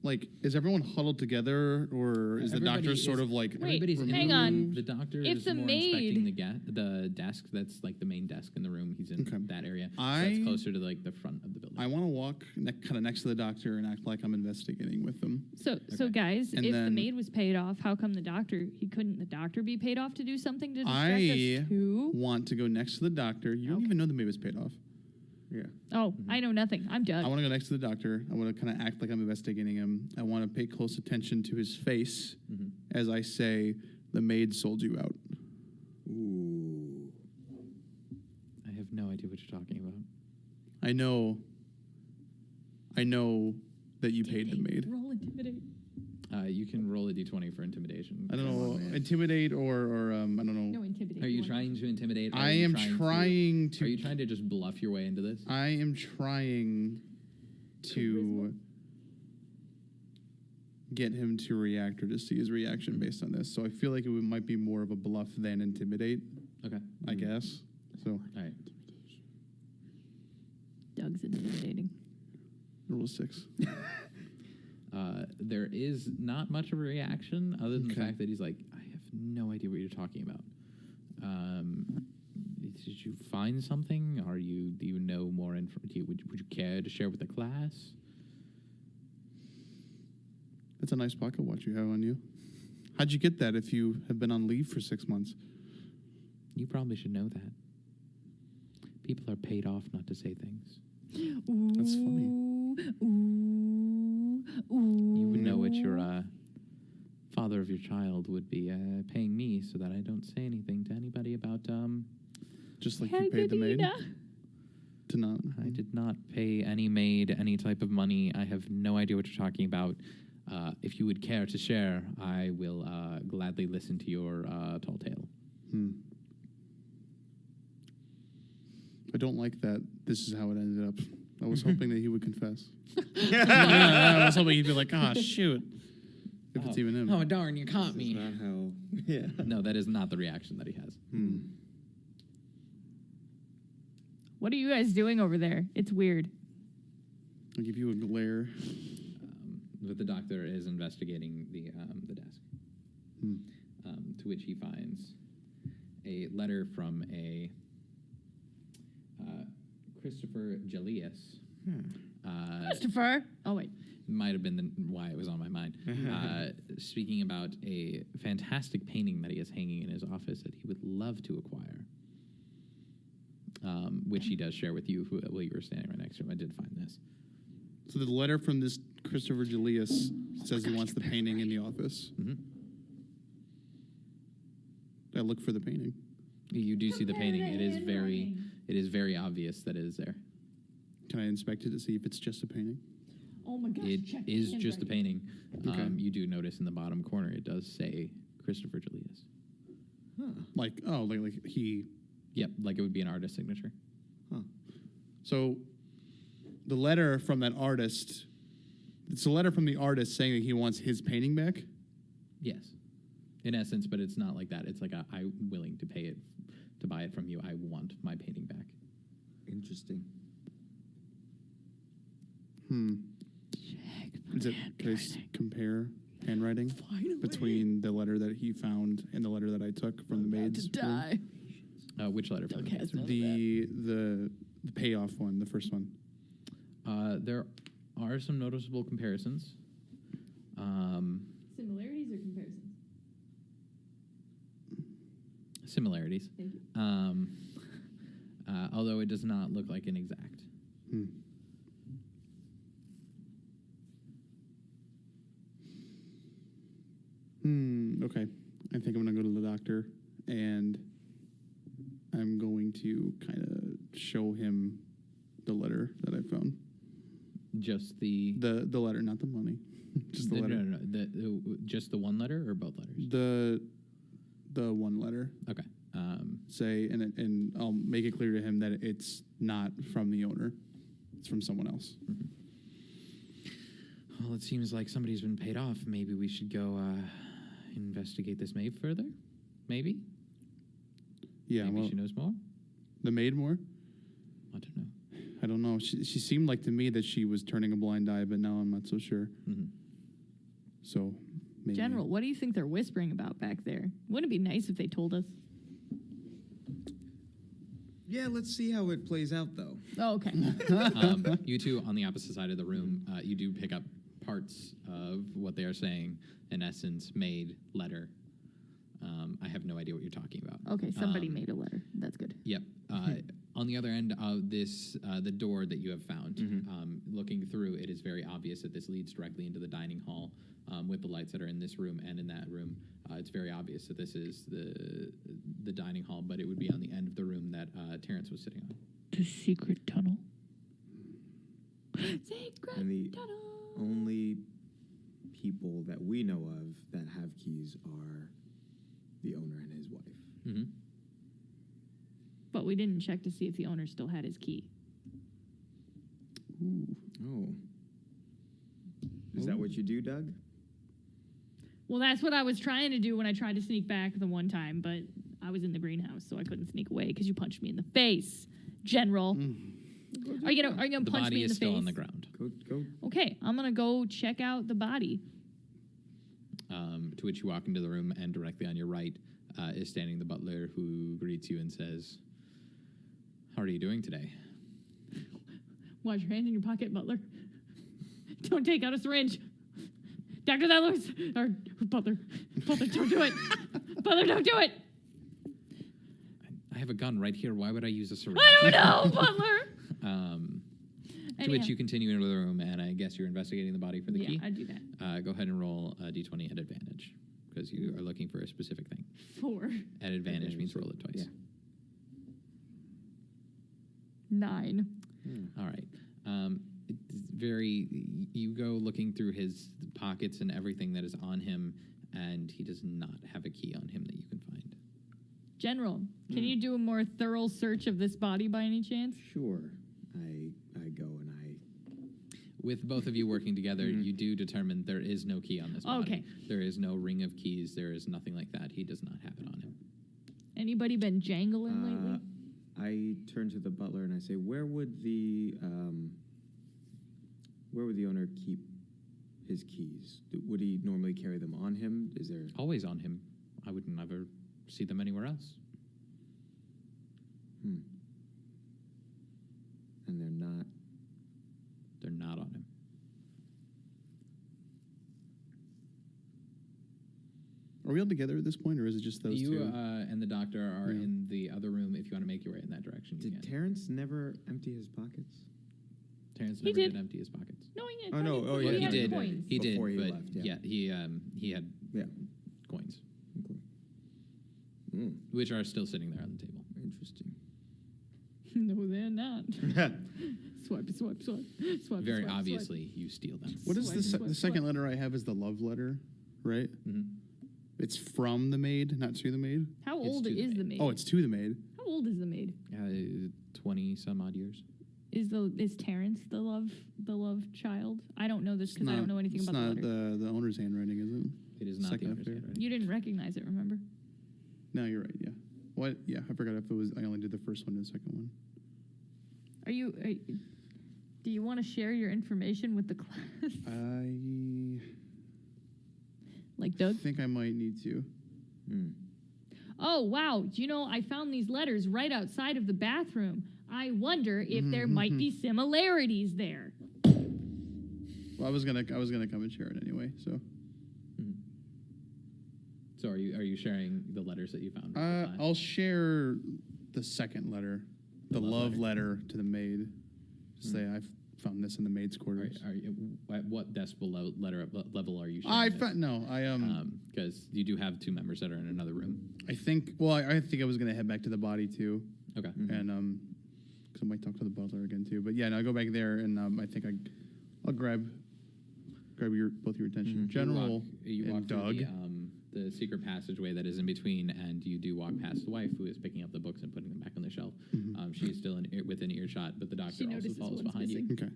like? Is everyone huddled together, or is the Everybody doctor sort is- of like? Wait, Everybody's hang in on. the room. The doctor If is the more maid- inspecting the desk that's like the main desk in the room. He's in Okay. that area. I- That's closer to like the front of the building. I want to walk kind of next to the doctor and act like I'm investigating with them. So Okay. guys, And if the then- maid was paid off, how come the doctor? Couldn't the doctor be paid off to do something to distract I us too? want to go next to the doctor. You don't Okay. even know the maid was paid off. Yeah. Oh, I know nothing. I'm Doug. I want to go next to the doctor. I want to kind of act like I'm investigating him. I want to pay close attention to his face as I say, "The maid sold you out." Ooh. I have no idea what you're talking about. I know that you paid the maid. Roll intimidate. You can roll a d20 for intimidation. I don't Come know, on, man. intimidate or I don't know. No intimidate. Are you want- trying to intimidate? I am trying Are you to. trying to just bluff your way into this? I am trying to get him to react or to see his reaction based on this. So I feel like might be more of a bluff than intimidate, Okay. I guess. So All right. Doug's intimidating. roll a 6. There is not much of a reaction other than the Okay. fact that he's like, I have no idea what you're talking about. Did you find something? Do you know more information? Would you care to share with the class? That's a nice pocket watch you have on you. How'd you get that if you have been on leave for 6 months? You probably should know that. People are paid off not to say things. That's funny. You would know what your father of your child would be paying me so that I don't say anything to anybody about. Just like you paid the maid to not. I did not pay any maid any type of money. I have no idea what you're talking about. If you would care to share, I will gladly listen to your tall tale. I don't like that this is how it ended up. I was hoping that he would confess. I was hoping he'd be like, "Ah, shoot," if it's even him. Oh, darn, you caught That's not how. Yeah. No, that is not the reaction that he has. What are you guys doing over there? It's weird. I'll give you a glare. But the doctor is investigating the desk, to which he finds a letter from a Christopher Jelius. Christopher. Oh wait. Might have been why it was on my mind. Speaking about a fantastic painting that he has hanging in his office that he would love to acquire, which he does share with you while you were standing right next to him. I did find this. So the letter from this Christopher Julius says he wants the painting in the office. I look for the painting. You do see the painting. It is very obvious that it is there. Can I inspect it to see if it's just a painting? Oh my gosh. It is just a painting. Okay. You do notice in the bottom corner it does say Christopher Julius. Like he. Yep, like it would be an artist signature. So the letter from that artist it's a letter from the artist saying that he wants his painting back. Yes, in essence, but it's not like that. It's like I'm willing to pay it to buy it from you. I want my painting back. Interesting. Is it can I compare handwriting between the letter that he found and the letter that I took from the maid's room? Which letter? From the maid's room? The payoff one, the first one. There are some noticeable comparisons. Similarities or comparisons? Similarities. Thank you. Although it does not look like an exact. Okay. I think I'm going to go to the doctor, and I'm going to kind of show him the letter that I found. Just the letter, not the money. Just the letter. No. Just the one letter or both letters? The one letter. Okay. Say, and I'll make it clear to him that it's not from the owner. It's from someone else. Well, it seems like somebody's been paid off. Maybe we should go investigate this maid further? Maybe? Yeah, Maybe well, she knows more? the maid more? I don't know. I don't know. She seemed like to me that she was turning a blind eye, but now I'm not so sure. Mm-hmm. So, maybe. General, what do you think they're whispering about back there? Wouldn't it be nice if they told us? Yeah, let's see how it plays out, though. Oh, okay. You two on the opposite side of the room, you do pick up parts of what they are saying. In essence, maid, letter. I have no idea what you're talking about. Okay, somebody made a letter. That's good. Yep. On the other end of this, the door that you have found, looking through, it is very obvious that this leads directly into the dining hall with the lights that are in this room and in that room. It's very obvious that this is the dining hall, but it would be on the end of the room that Terrence was sitting on. The secret tunnel. Secret And the tunnel. only people that we know of that have keys are the owner and his wife. Mm-hmm. But we didn't check to see if the owner still had his key. Oh. Is that what you do, Doug? Well, that's what I was trying to do when I tried to sneak back the one time, but I was in the greenhouse, so I couldn't sneak away because you punched me in the face, General. Are you gonna The punch body me in is the still face? on the ground. Go. Okay, I'm gonna go check out the body. To which you walk into the room, and directly on your right is standing the butler, who greets you and says, "How are you doing today?" Wash your hands in your pocket, Butler. Don't take out a syringe. Dr. Thellers, or Butler, don't do it. Butler, don't do it. I have a gun right here. Why would I use a syringe? I don't know, Butler. To which you continue into the room, and I guess you're investigating the body for the key. Yeah, I do that. Go ahead and roll a d20 at advantage, because you are looking for a specific thing. 4. At advantage means roll it twice. Yeah. 9. All right. It's very. You go looking through his pockets and everything that is on him, and he does not have a key on him that you can find. General, can you do a more thorough search of this body by any chance? Sure. I go and I... With both of you working together, you do determine there is no key on this body. Okay. There is no ring of keys. There is nothing like that. He does not have it on him. Anybody been jangling lately? I turn to the butler and I say, where would the owner keep his keys? Would he normally carry them on him? Is there... Always on him. I would never see them anywhere else. And they're not... They're not on him. Are we all together at this point, or is it just those You two? and the doctor are Yeah. in the other room. If you want to make your way in that direction, you Did can. Terrence never empty his pockets? Terrence He never did. did empty his pockets. No, he Oh, no. Oh, yeah, He had did. coins. He did. Before he But left, yeah. he had Yeah. coins, Okay. which are still sitting there on the table. Interesting. No, they're not. Swipe. Swipe. Very swipe, obviously, you steal them. What is the Swipe, the swipe. second letter I have is the love letter, right? Mm-hmm. It's from the maid, not to the maid. Swipe. How It's old to the is the maid. maid? Oh, it's to the maid. How old is the maid? 20 some odd years. Is Terrence the love child? I don't know this because I don't know anything about the letter. It's not the owner's handwriting, is it? It is not Second the owner's affair. handwriting. You didn't recognize it, remember? No, you're right. Yeah. What? Yeah, I forgot if it was. I only did the first one and the second one. Do you want to share your information with the class? Like Doug? I think I might need to. Oh, wow. Do you know, I found these letters right outside of the bathroom. I wonder if there might be similarities there. Well, I was gonna come and share it anyway. So. So are you sharing the letters that you found? with the class? I'll share the second letter, the love letter to the maid. Say I found this in the maid's quarters. Are you, at what decibel level are you sharing because you do have two members that are in another room. I think. Well, I think I was gonna head back to the body too, Okay. and because I might talk to the butler again too. But yeah, no, I go back there, and I think I'll grab both your attention, General you and walk Doug. through the secret passageway that is in between, and you do walk past the wife, who is picking up the books and putting them back on the shelf. She is still within earshot, but the doctor She also notices follows one's behind you. missing.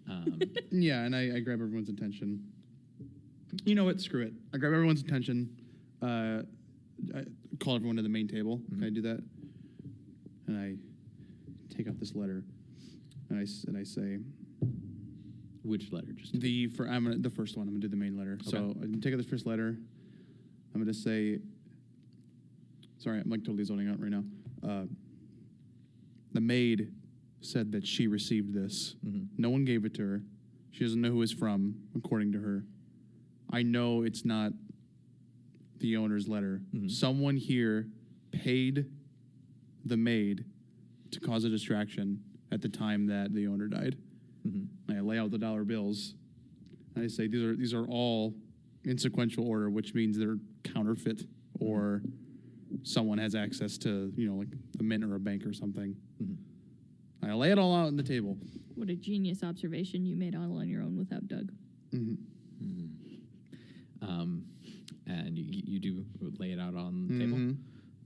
Okay. Yeah, and I grab everyone's attention. You know what? Screw it. I grab everyone's attention. I call everyone to the main table. Can I do that? And I take out this letter, and I say Which letter? Just the first one. I'm gonna do the main letter. Okay. So I'm gonna take out this first letter. I'm gonna say. Sorry, I'm like totally zoning out right now. The maid said that she received this. No one gave it to her. She doesn't know who it's from, according to her. I know it's not the owner's letter. Someone here paid the maid to cause a distraction at the time that the owner died. I lay out the dollar bills. And I say these are all in sequential order, which means they're counterfeit or someone has access to, like a mint or a bank or something. I lay it all out on the table. What a genius observation you made all on your own without Doug. Mm-hmm. And you do lay it out on the table.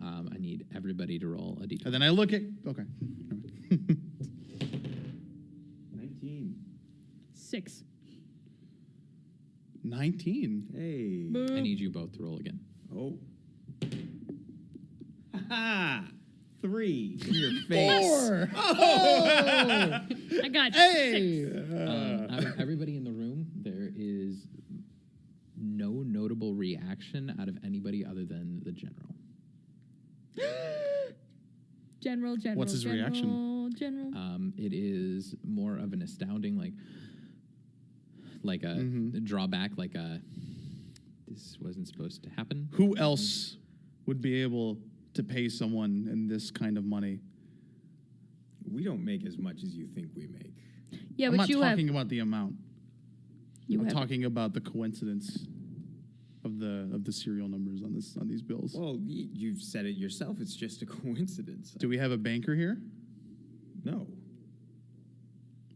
I need everybody to roll a d20. And then I look at... Okay. 19. 6. 19. Hey. I need you both to roll again. Oh. Ha! 3 in your face. 4. I got 6. Out of everybody in the room, there is no notable reaction out of anybody other than the general. General. What's his reaction? General. It is more of an astounding, like a drawback, like a this wasn't supposed to happen. Who else would be able to pay someone in this kind of money? We don't make as much as you think we make. Yeah, I'm but not you have. talking about the amount. You I'm have. talking about the coincidence of the serial numbers on these bills. Well, you've said it yourself. It's just a coincidence. Do we have a banker here? No.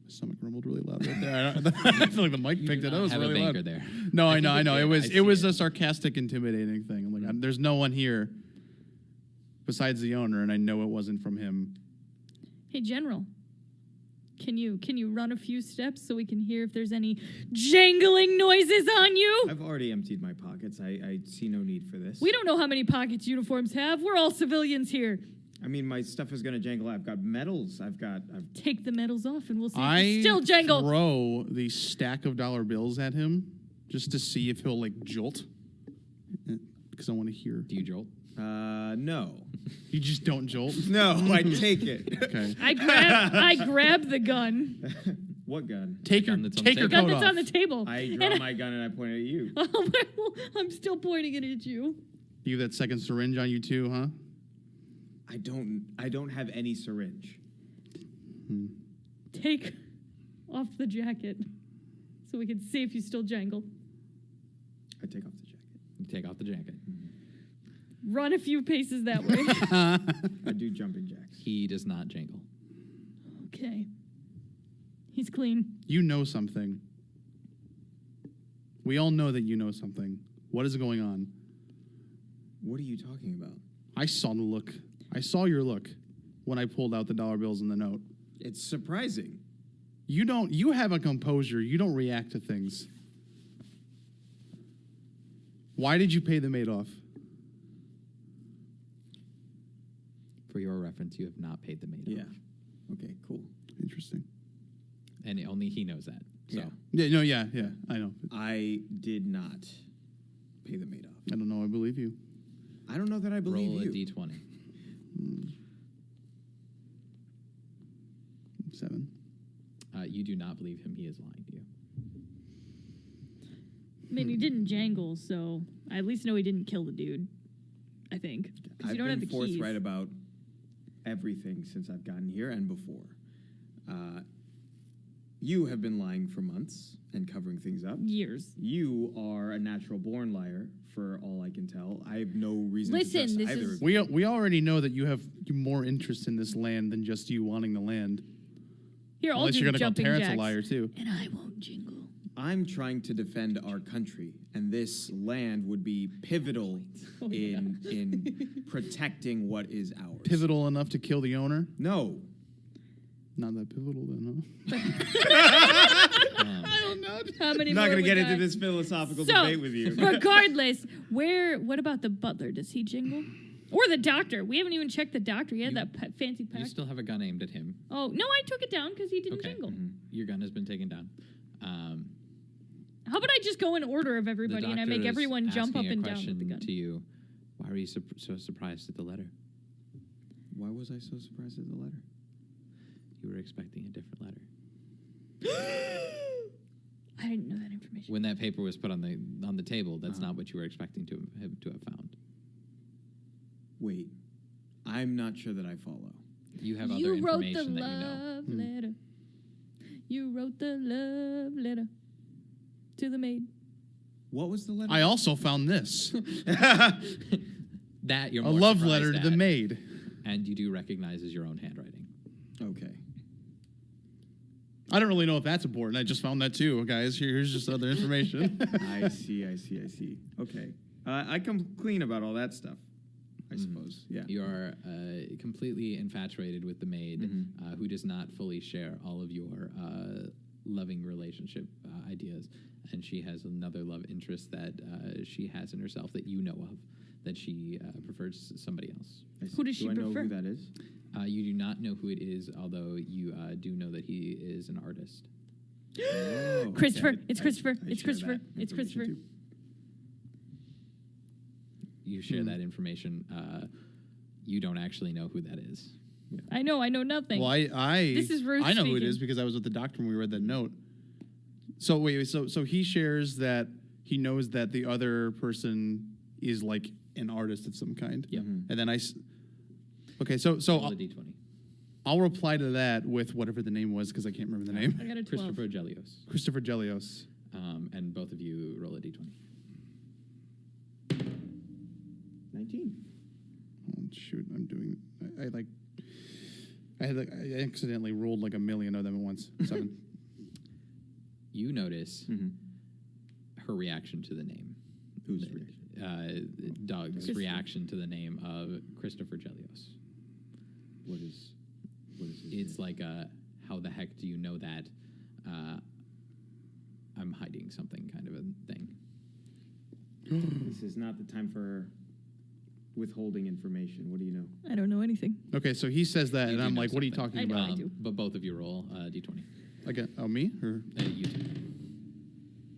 My stomach rumbled really loud right there. I feel like the mic picked it. That was have really a banker loud. there. No, I know. think It we was did. it I was see a sarcastic, intimidating thing. I'm like, there's no one here besides the owner, and I know it wasn't from him. Hey, General. Can you run a few steps so we can hear if there's any jangling noises on you? I've already emptied my pockets. I see no need for this. We don't know how many pockets uniforms have. We're all civilians here. I mean, my stuff is going to jangle. I've got medals. I've Take the medals off and we'll see if I you still jangle. throw the stack of dollar bills at him just to see if he'll jolt, because I want to hear. Do you jolt? no. You just don't jolt. No, I take it. Okay. I grab the gun. What gun? Take your gun that's on the take your The gun coat that's off. on the table. I And draw my gun and I point it at you. well, I'm still pointing it at you. You have that second syringe on you too, huh? I don't have any syringe. Take off the jacket so we can see if you still jangle. I take off the jacket. You take off the jacket. Run a few paces that way. I do jumping jacks. He does not jangle. Okay. He's clean. You know something. We all know that you know something. What is going on? What are you talking about? I saw the look. I saw your look. when I pulled out the dollar bills and the note. It's surprising. You have a composure. You don't react to things. Why did you pay the maid off? For your reference, you have not paid the maid Yeah. off. Okay, cool. Interesting. And only he knows that. So Yeah. Yeah, I know. I did not pay the maid off. I don't know. I believe you. I don't know that I believe roll you. a d20. 7. You do not believe him. He is lying to you. I mean, he didn't jangle, so I at least know he didn't kill the dude. I think. Because I've you don't have been the keys. forthright about everything since I've gotten here and before. You have been lying for months and covering things up. Years. You are a natural-born liar, for all I can tell. I have no reason Listen, to trust this either is- of you. We already know that you have more interest in this land than just you wanting the land. Here, I'll Unless do you're going to call jumping Terrence jacks. a liar, too. And I won't jingle. I'm trying to defend our country, and this land would be pivotal Oh, in protecting what is ours. Pivotal enough to kill the owner? No. Not that pivotal, then, I don't know. How many I'm not more going to we get got? into this philosophical So, debate with you. regardless, what about the butler? Does he jingle? Or the doctor? We haven't even checked the doctor. He had that fancy pack. You still have a gun aimed at him. Oh, no, I took it down because he didn't Okay. jingle. Your gun has been taken down. How about I just go in order of everybody and I make everyone jump up and down with the gun? To you, why were you so surprised at the letter? Why was I so surprised at the letter? You were expecting a different letter. I didn't know that information. When that paper was put on the table, that's not what you were expecting to have found. Wait. I'm not sure that I follow. You have other You wrote the information that you know. love letter. You wrote the love letter to the maid. What was the letter? I also found this. That you're A more love surprised letter to the at, maid. and you do recognize as your own handwriting. Okay. I don't really know if that's important. I just found that too, guys. Here's just other information. I see. Okay. I come clean about all that stuff, I suppose. Yeah. You are completely infatuated with the maid, who does not fully share all of your loving relationship ideas, and she has another love interest that she has in herself that you know of, that she prefers somebody else. Who does she Do I know prefer? who that is? You do not know who it is, although you do know that he is an artist. Oh, Christopher. okay. It's Christopher. I It's share Christopher. that It's information, Christopher. too. You share that information. You don't actually know who that is. I know nothing. Well, This is Ruth I know who it speaking. is because I was with the doctor when we read that note. So wait, so he shares that he knows that the other person is like an artist of some kind. Yeah. And then okay, so Roll a d20. I'll reply to that with whatever the name was because I can't remember the name. I got a 12. Christopher Gelios. Christopher Gelios. And both of you roll a d20. 19. Oh, shoot, I'm doing. I accidentally rolled like a million of them at once. 7. You notice Mm-hmm. her reaction to the name. Who's Doug's Christopher. reaction to the name of Christopher Gelios. What is his It's name? like how the heck do you know that? I'm hiding something kind of a thing. This is not the time for withholding information. What do you know? I don't know anything. Okay, so he says that, You and do I'm know like, "What are you something. talking I know, about?" I do. But both of you roll d20. Again, oh, me or You two.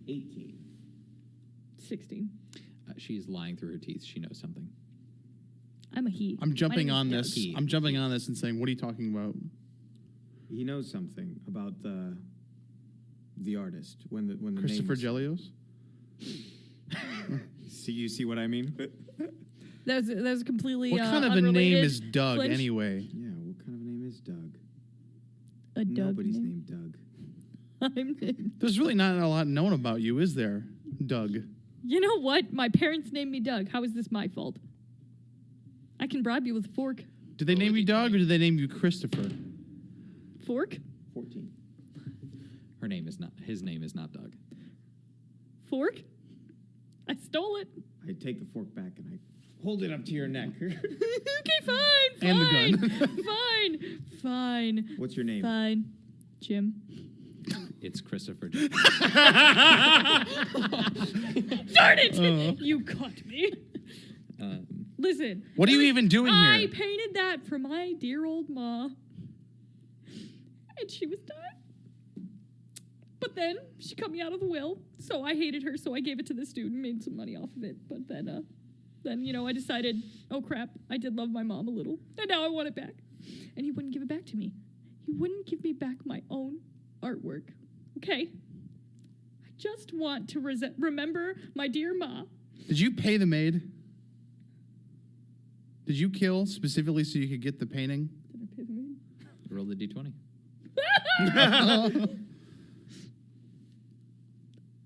18. 16. She's lying through her teeth. She knows something. I'm a he. I'm jumping My name on is this. He. I'm jumping on this and saying, "What are you talking about?" He knows something about the artist when the Christopher name's- Gelios. See, you see what I mean? That was completely What kind of a unrelated. name is Doug Flinch. anyway? Yeah. What kind of a name is Doug? A Doug Nobody's name? named Doug. I'm named. There's really not a lot known about you, is there, Doug? You know what? My parents named me Doug. How is this my fault? I can bribe you with a fork. Did they Roll a name you d20. Doug or did they name you Christopher? Fork? 14. His name is not Doug. Fork? I stole it. I take the fork back and I Hold it up to your neck. Okay, fine. And the gun. Fine. What's your name? Fine. Jim. It's Christopher. Darn it! You caught me. Listen. What are you even doing I here? painted that for my dear old ma. And she was dying. But then she cut me out of the will, so I hated her, so I gave it to this dude and made some money off of it. But then I decided, oh crap, I did love my mom a little, and now I want it back. And he wouldn't give it back to me. He wouldn't give me back my own artwork. Okay? I just want to remember my dear ma. Did you pay the maid? Did you kill specifically so you could get the painting? Did I pay the maid? Roll the d20.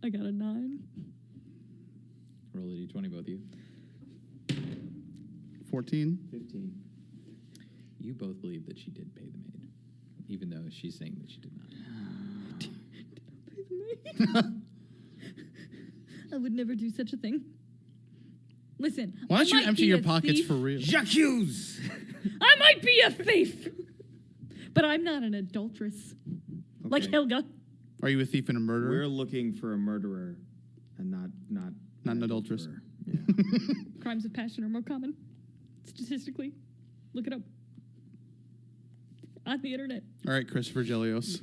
I got a 9. Roll the d20, both of you. 14. 15. You both believe that she did pay the maid, even though she's saying that she did not. I would never do such a thing. Listen. Why don't I you might empty be your a pockets thief. for real? Jacques Hughes! I might be a thief, but I'm not an adulteress like Okay. Helga. Are you a thief and a murderer? We're looking for a murderer and not an adulteress. murderer. Yeah. Crimes of passion are more common, statistically. Look it up on the internet. All right, Christopher Gelios.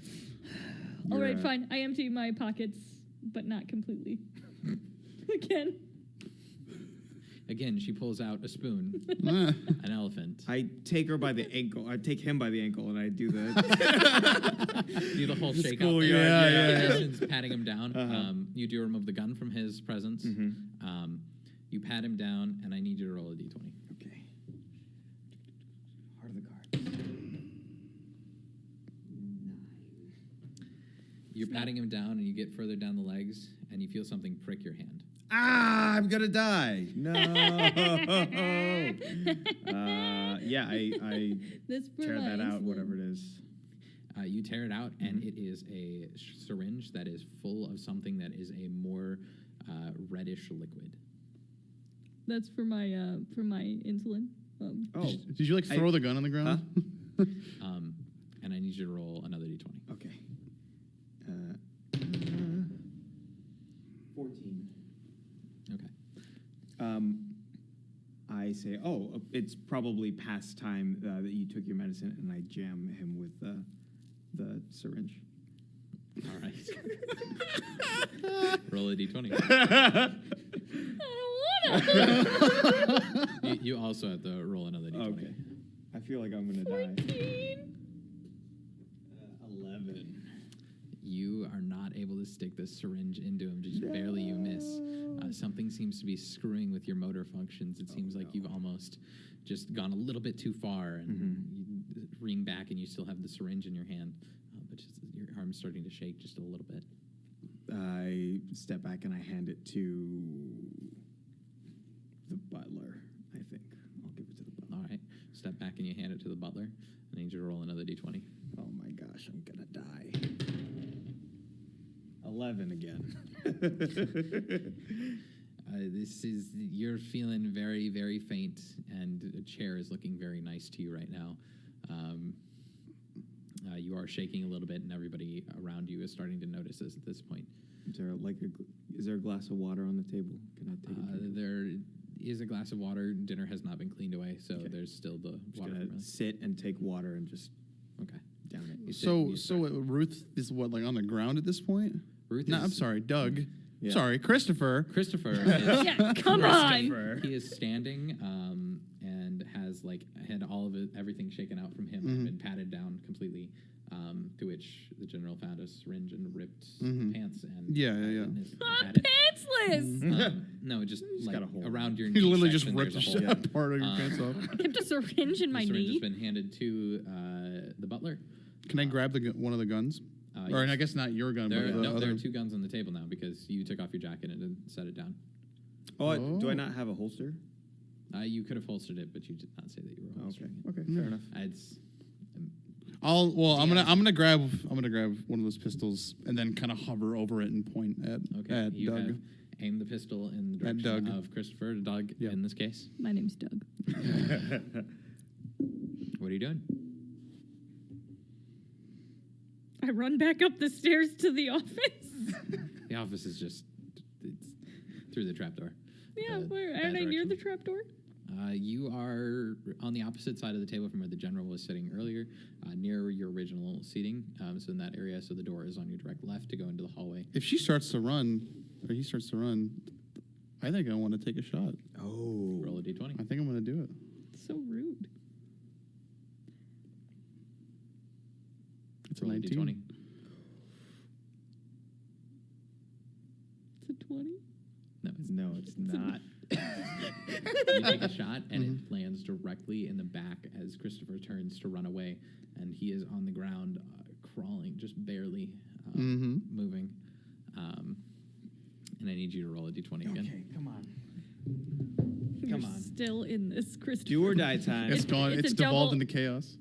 All right, You're, fine. I empty my pockets, but not completely. Again. Again, she pulls out a spoon, Ah. an elephant. I take her by the ankle. I take him by the ankle, and I do the. Do the whole shake Schoolyard, up. yeah, yeah, In yeah. essence, patting him down. Uh-huh. You do remove the gun from his presence. You pat him down, and I need you to roll a d20. Okay. Heart of the cards. 9. You're patting him down, and you get further down the legs, and you feel something prick your hand. Ah, I'm gonna die. No. Yeah, I This tear that out, insulin. whatever it is. You tear it out, and it is a syringe that is full of something that is a more reddish liquid. That's for my insulin. Oh, Did you like throw the gun on the ground? And I need you to roll another d20. okay. 14. Okay. I say, it's probably past time that you took your medicine, and I jam him with the syringe. All right. Roll a d20. I don't wanna. You also have to roll another d20. Okay. I feel like I'm gonna die. 14. 11. You are not able to stick this syringe into him. Just barely you miss. Something seems to be screwing with your motor functions. It seems like you've almost just gone a little bit too far, and you ring back, and you still have the syringe in your hand, but just your arm's starting to shake just a little bit. I step back and I hand it to the butler, I think. I'll give it to the butler. All right. Step back and you hand it to the butler. I need you to roll another d20. Oh my gosh, I'm gonna die. 11 again. You're feeling very, very faint, and the chair is looking very nice to you right now. You are shaking a little bit, and everybody around you is starting to notice this at this point. Is there is there a glass of water on the table? Can I take a drink? There is a glass of water. Dinner has not been cleaned away, so Okay. there's still the Just water. gonna sit and take water and just Okay. down it. You sit and you So start. Ruth is what, like on the ground at this point? Ruth No, is, I'm sorry, Doug. Yeah. Sorry, Christopher. Christopher is Yeah, come on. he is standing and has had all of everything shaken out from him and been patted down completely. To which the general found a syringe and ripped pants and Yeah. and is- I'm had it. pantsless. No, just like got a hole. around your He knee literally just section, ripped there's a a hole. part of your pants off. I kept a syringe in my The syringe knee. has been handed to the butler. Can I grab one of the guns? Or Yes. I guess not your gun, There, but the there other. are 2 guns on the table now because you took off your jacket and set it down. Do I not have a holster? You could have holstered it, but you did not say that you were holstering it. Okay, fair enough. It's I'm gonna grab one of those pistols and then kind of hover over it and point at you Doug. have aim the pistol in the At direction Doug. of Christopher, Doug, Yeah. in this case. My name's Doug. What are you doing? I run back up the stairs to the office. The office is just it's through the trapdoor. Yeah, The where bad aren't I near direction. the trapdoor? You are on the opposite side of the table from where the general was sitting earlier, near your original seating. So in that area, so the door is on your direct left to go into the hallway. If she starts to run, or he starts to run, I think I want to take a shot. Oh. Roll a d20. I think I'm going to do it. So rude. It's a Roll a 19. d20. It's a 20. No, No, it's not. you take a shot, and it lands directly in the back as Christopher turns to run away, and he is on the ground, crawling, just barely moving. And I need you to roll a d20 again. Okay, come on. You're Come on. still in this, Christopher. Do or die time. It's gone. it's It's a devolved double- into chaos.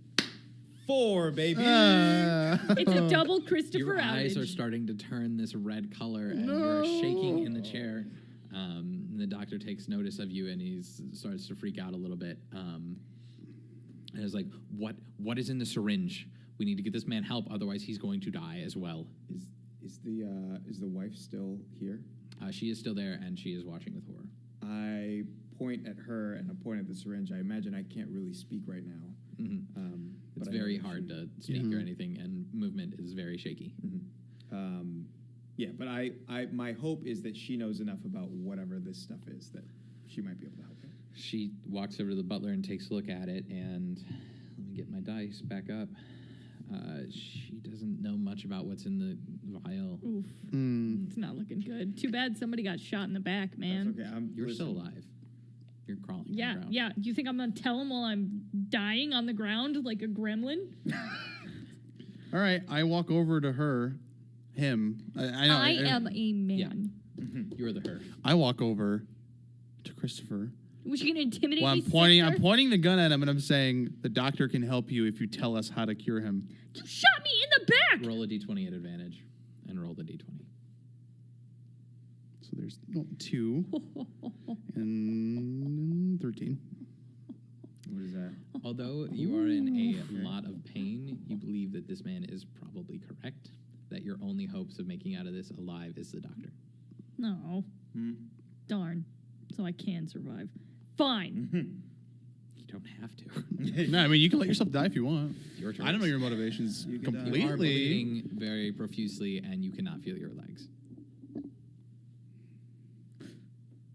4, baby. It's a double Christopher Your eyes outage. are starting to turn this red color, and you're shaking in the chair. And the doctor takes notice of you, and he starts to freak out a little bit. And is like, "What is in the syringe? We need to get this man help, otherwise he's going to die as well." Is the wife still here? She is still there, and she is watching with horror. I point at her and I point at the syringe. I imagine I can't really speak right now. It's but I know very that hard she- to speak or anything, and movement is very shaky. Yeah, but my hope is that she knows enough about whatever this stuff is that she might be able to help him. She walks over to the butler and takes a look at it, and let me get my dice back up. She doesn't know much about what's in the vial. Oof. It's not looking good. Too bad somebody got shot in the back, man. That's okay. You're still alive. You're crawling. on the Yeah, ground. yeah. You think I'm gonna tell him while I'm dying on the ground like a gremlin? All right, I walk over to her, him. I know. I am a man. You are the her. I walk over to Christopher. Was she gonna intimidate Well, me? I'm sister? pointing the gun at him, and I'm saying the doctor can help you if you tell us how to cure him. You shot me in the back. Roll a d20 at advantage, and roll the d20. So there's 2 and 13. What is that? Although you are in a lot of pain, you believe that this man is probably correct. That your only hopes of making out of this alive is the doctor. No. Darn. So I can survive. Fine. You don't have to. No, I mean you can let yourself die if you want. Your choice. I don't know your motivations You can die. You are completely. bleeding very profusely, and you cannot feel your legs.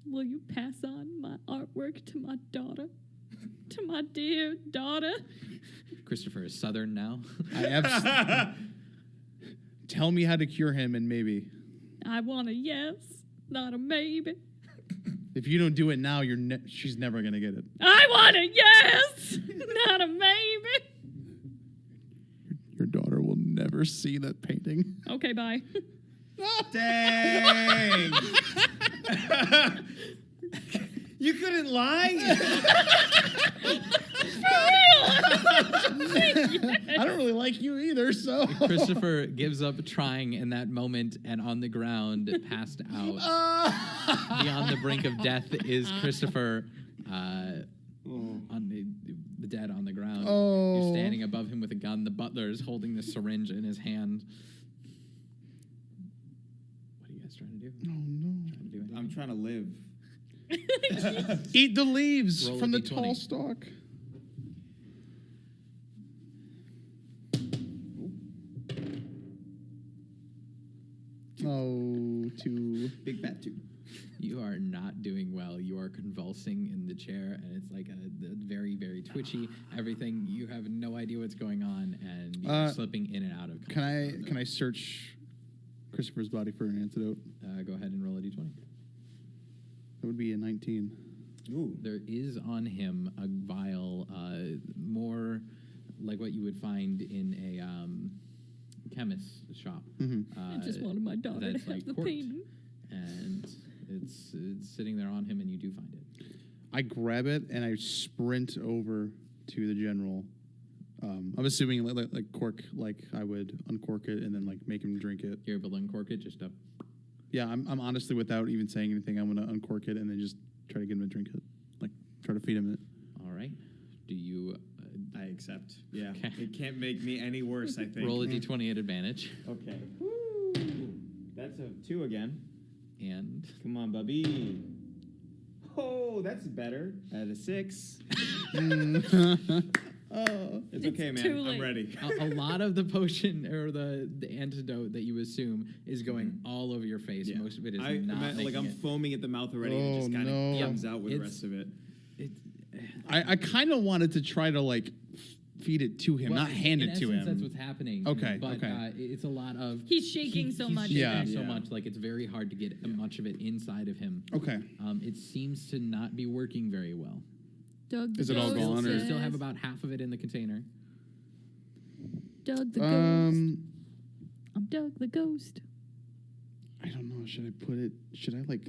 Will you pass on my artwork to my daughter? To my dear daughter? Christopher is southern now. Tell me how to cure him, and maybe I want a yes, not a maybe. if you don't do it now, she's never gonna get it. I want a yes, not a maybe. Your daughter will never see that painting. Okay, bye. Dang! You couldn't lie? I don't really like you either, so. Christopher gives up trying in that moment, and on the ground, passed out. Beyond the brink of death is Christopher, on the dead on the ground. Oh. You're standing above him with a gun. The butler is holding the syringe in his hand. What are you guys trying to do? Oh no! Trying to do anything? I'm trying to live. Eat the leaves Roll a from the D20. tall stalk. Oh, 2. Big fat 2. You are not doing well. You are convulsing in the chair, and it's like a very, very twitchy. Everything. You have no idea what's going on, and you're slipping in and out of. Can I search Christopher's body for an antidote? Go ahead and roll a d20. That would be a 19. Ooh. There is on him a vial, more like what you would find in a chemist's shop. I just wanted my daughter to that's have like the corked. painting. And it's sitting there on him, and you do find it. I grab it and I sprint over to the general. I'm assuming like cork, like I would uncork it and then like make him drink it. You're able to uncork it, just up. Yeah, I'm honestly, without even saying anything, I'm gonna uncork it and then just try to get him to drink it, like try to feed him it. All right. Do you I accept. Yeah. Okay. It can't make me any worse, I think. roll a d20 at advantage? Okay. Woo. That's a 2 again. And Come on, Bubby. Oh, that's better. At a 6. Oh, it's okay, man. too I'm late. ready. a lot of the potion or the antidote that you assume is going all over your face. Yeah. Most of it is I, not like making I'm it. foaming at the mouth already, and it just Oh, kind of no. comes out with the It's- rest of it. I kind of wanted to try to like feed it to him, Well, not hand in it to essence, him. That's what's happening. Okay, But okay. It's a lot of. He's shaking so he's much. shaking Yeah. so Yeah. much. Like it's very hard to get much of it inside of him. Okay. It seems to not be working very well. Doug the Is it all ghost gone, or- You still have says- about half of it in the container. Doug the ghost. I'm Doug the ghost. I don't know. Should I put it? Should I like?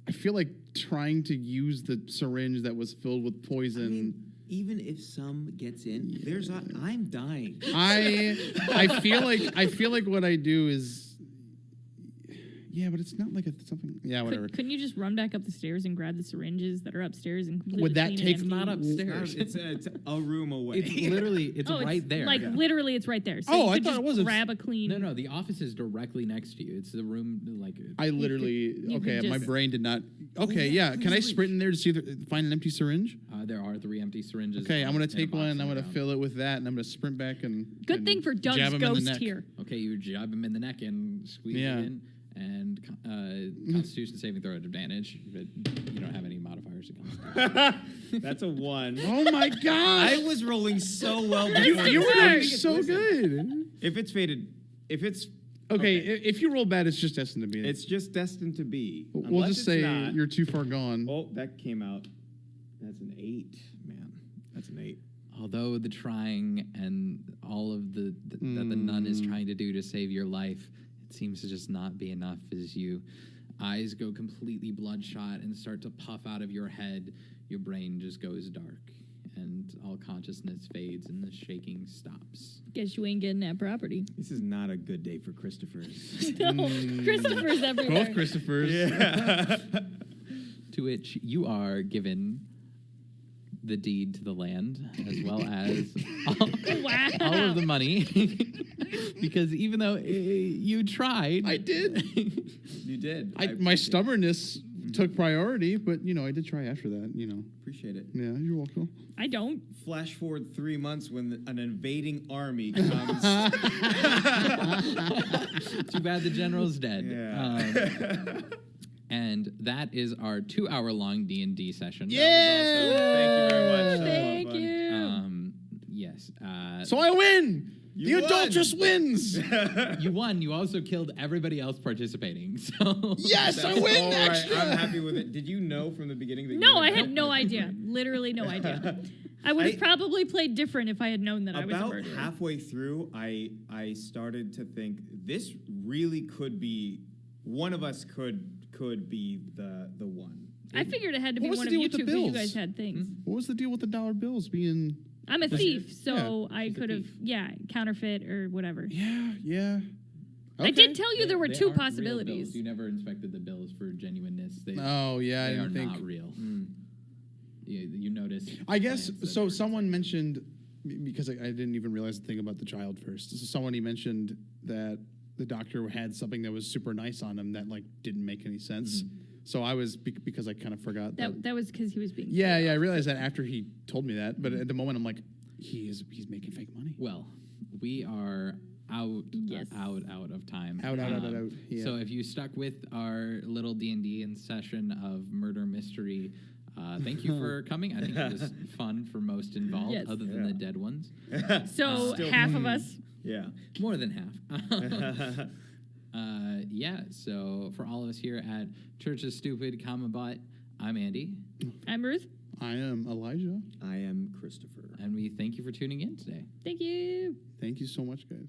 I feel like trying to use the syringe that was filled with poison. I mean, even if some gets in, I'm dying. I feel like what I do is, yeah, but it's not like something. Yeah, whatever. Couldn't you just run back up the stairs and grab the syringes that are upstairs and completely Would that clean take- and It's empty? not upstairs. It's a room away. It's literally it's Oh, right there. Like literally, it's right there. So Oh, you I could thought just it was a- grab a clean. No, the office is directly next to you. It's the room like. I literally you could okay. My just- brain did not. Okay, yeah. Can I sprint in there to see find an empty syringe? There are 3 empty syringes. Okay, I'm gonna in a take box one. on I'm the gonna ground. fill it with that, and I'm gonna sprint back and. Good and thing for Doug's jab him in the ghost neck. here. Okay, you jab him in the neck and squeeze Yeah. it in, and Constitution saving throw at advantage. But you don't have any modifiers to Constitution. That's a 1. Oh my god! I was rolling so well before You were Sorry. doing so good. If it's faded, if it's Okay, if you roll bad, it's just destined to be. it's just destined to be. We'll Unless just it's say not. you're too far gone. Oh, that came out. That's an 8, man. That's an 8. Although the trying and all of that the nun is trying to do to save your life, it seems to just not be enough as you eyes go completely bloodshot and start to puff out of your head. Your brain just goes dark and all consciousness fades and the shaking stops. Guess you ain't getting that property. This is not a good day for Christopher's. No, Christopher's everywhere. Both Christophers. Yeah. To which you are given the deed to the land as well as Wow. all of the money. Because even though you tried. I did. You did. My appreciate stubbornness took priority, but I did try after that. it. Appreciate it. Yeah, you're welcome. I don't. Flash forward 3 months when an invading army comes. Too bad the general's dead. Yeah. And that is our 2-hour-long D&D session. Yeah! Thank you very much. That was a lot of Thank fun. you. Yes. So I win. You the won. adulteress wins. You won. You also killed everybody else participating. So Yes, I That's win. all right. Extra. I'm happy with it. Did you know from the beginning that you No, were I gonna- had no idea. Literally no idea. I would have probably played different if I had known that I was a About murderer. halfway through, I started to think this really could be one of us could be the one. I figured it had to be What was one the of deal you with the two because you bills? guys had things. What was the deal with the dollar bills being? I'm a thief, so I she's a could have, thief. counterfeit or whatever. Yeah. I did tell you there were They two aren't real possibilities. bills. You never inspected the bills for genuineness. They, Oh yeah, I they are didn't think. not real. You noticed. I guess plans that so. are- Someone mentioned because I didn't even realize the thing about the child first. So somebody mentioned that the doctor had something that was super nice on him that like didn't make any sense. So I was because I kind of forgot that. That was because he was being. Yeah, I realized that after he told me that. But at the moment, I'm like, he's making fake money. Well, we are out, Yes. out of time. Out, yeah. So if you stuck with our little D&D and session of murder mystery, thank you for coming. I think it was fun for most involved, Yes. other than the dead ones. So Still- half of us. Yeah. More than half. Yeah, so for all of us here at Church of Stupid, Butt, I'm Andy, I'm Ruth. I am Elijah. I am Christopher. and we thank you for tuning in today. Thank you. Thank you so much, guys.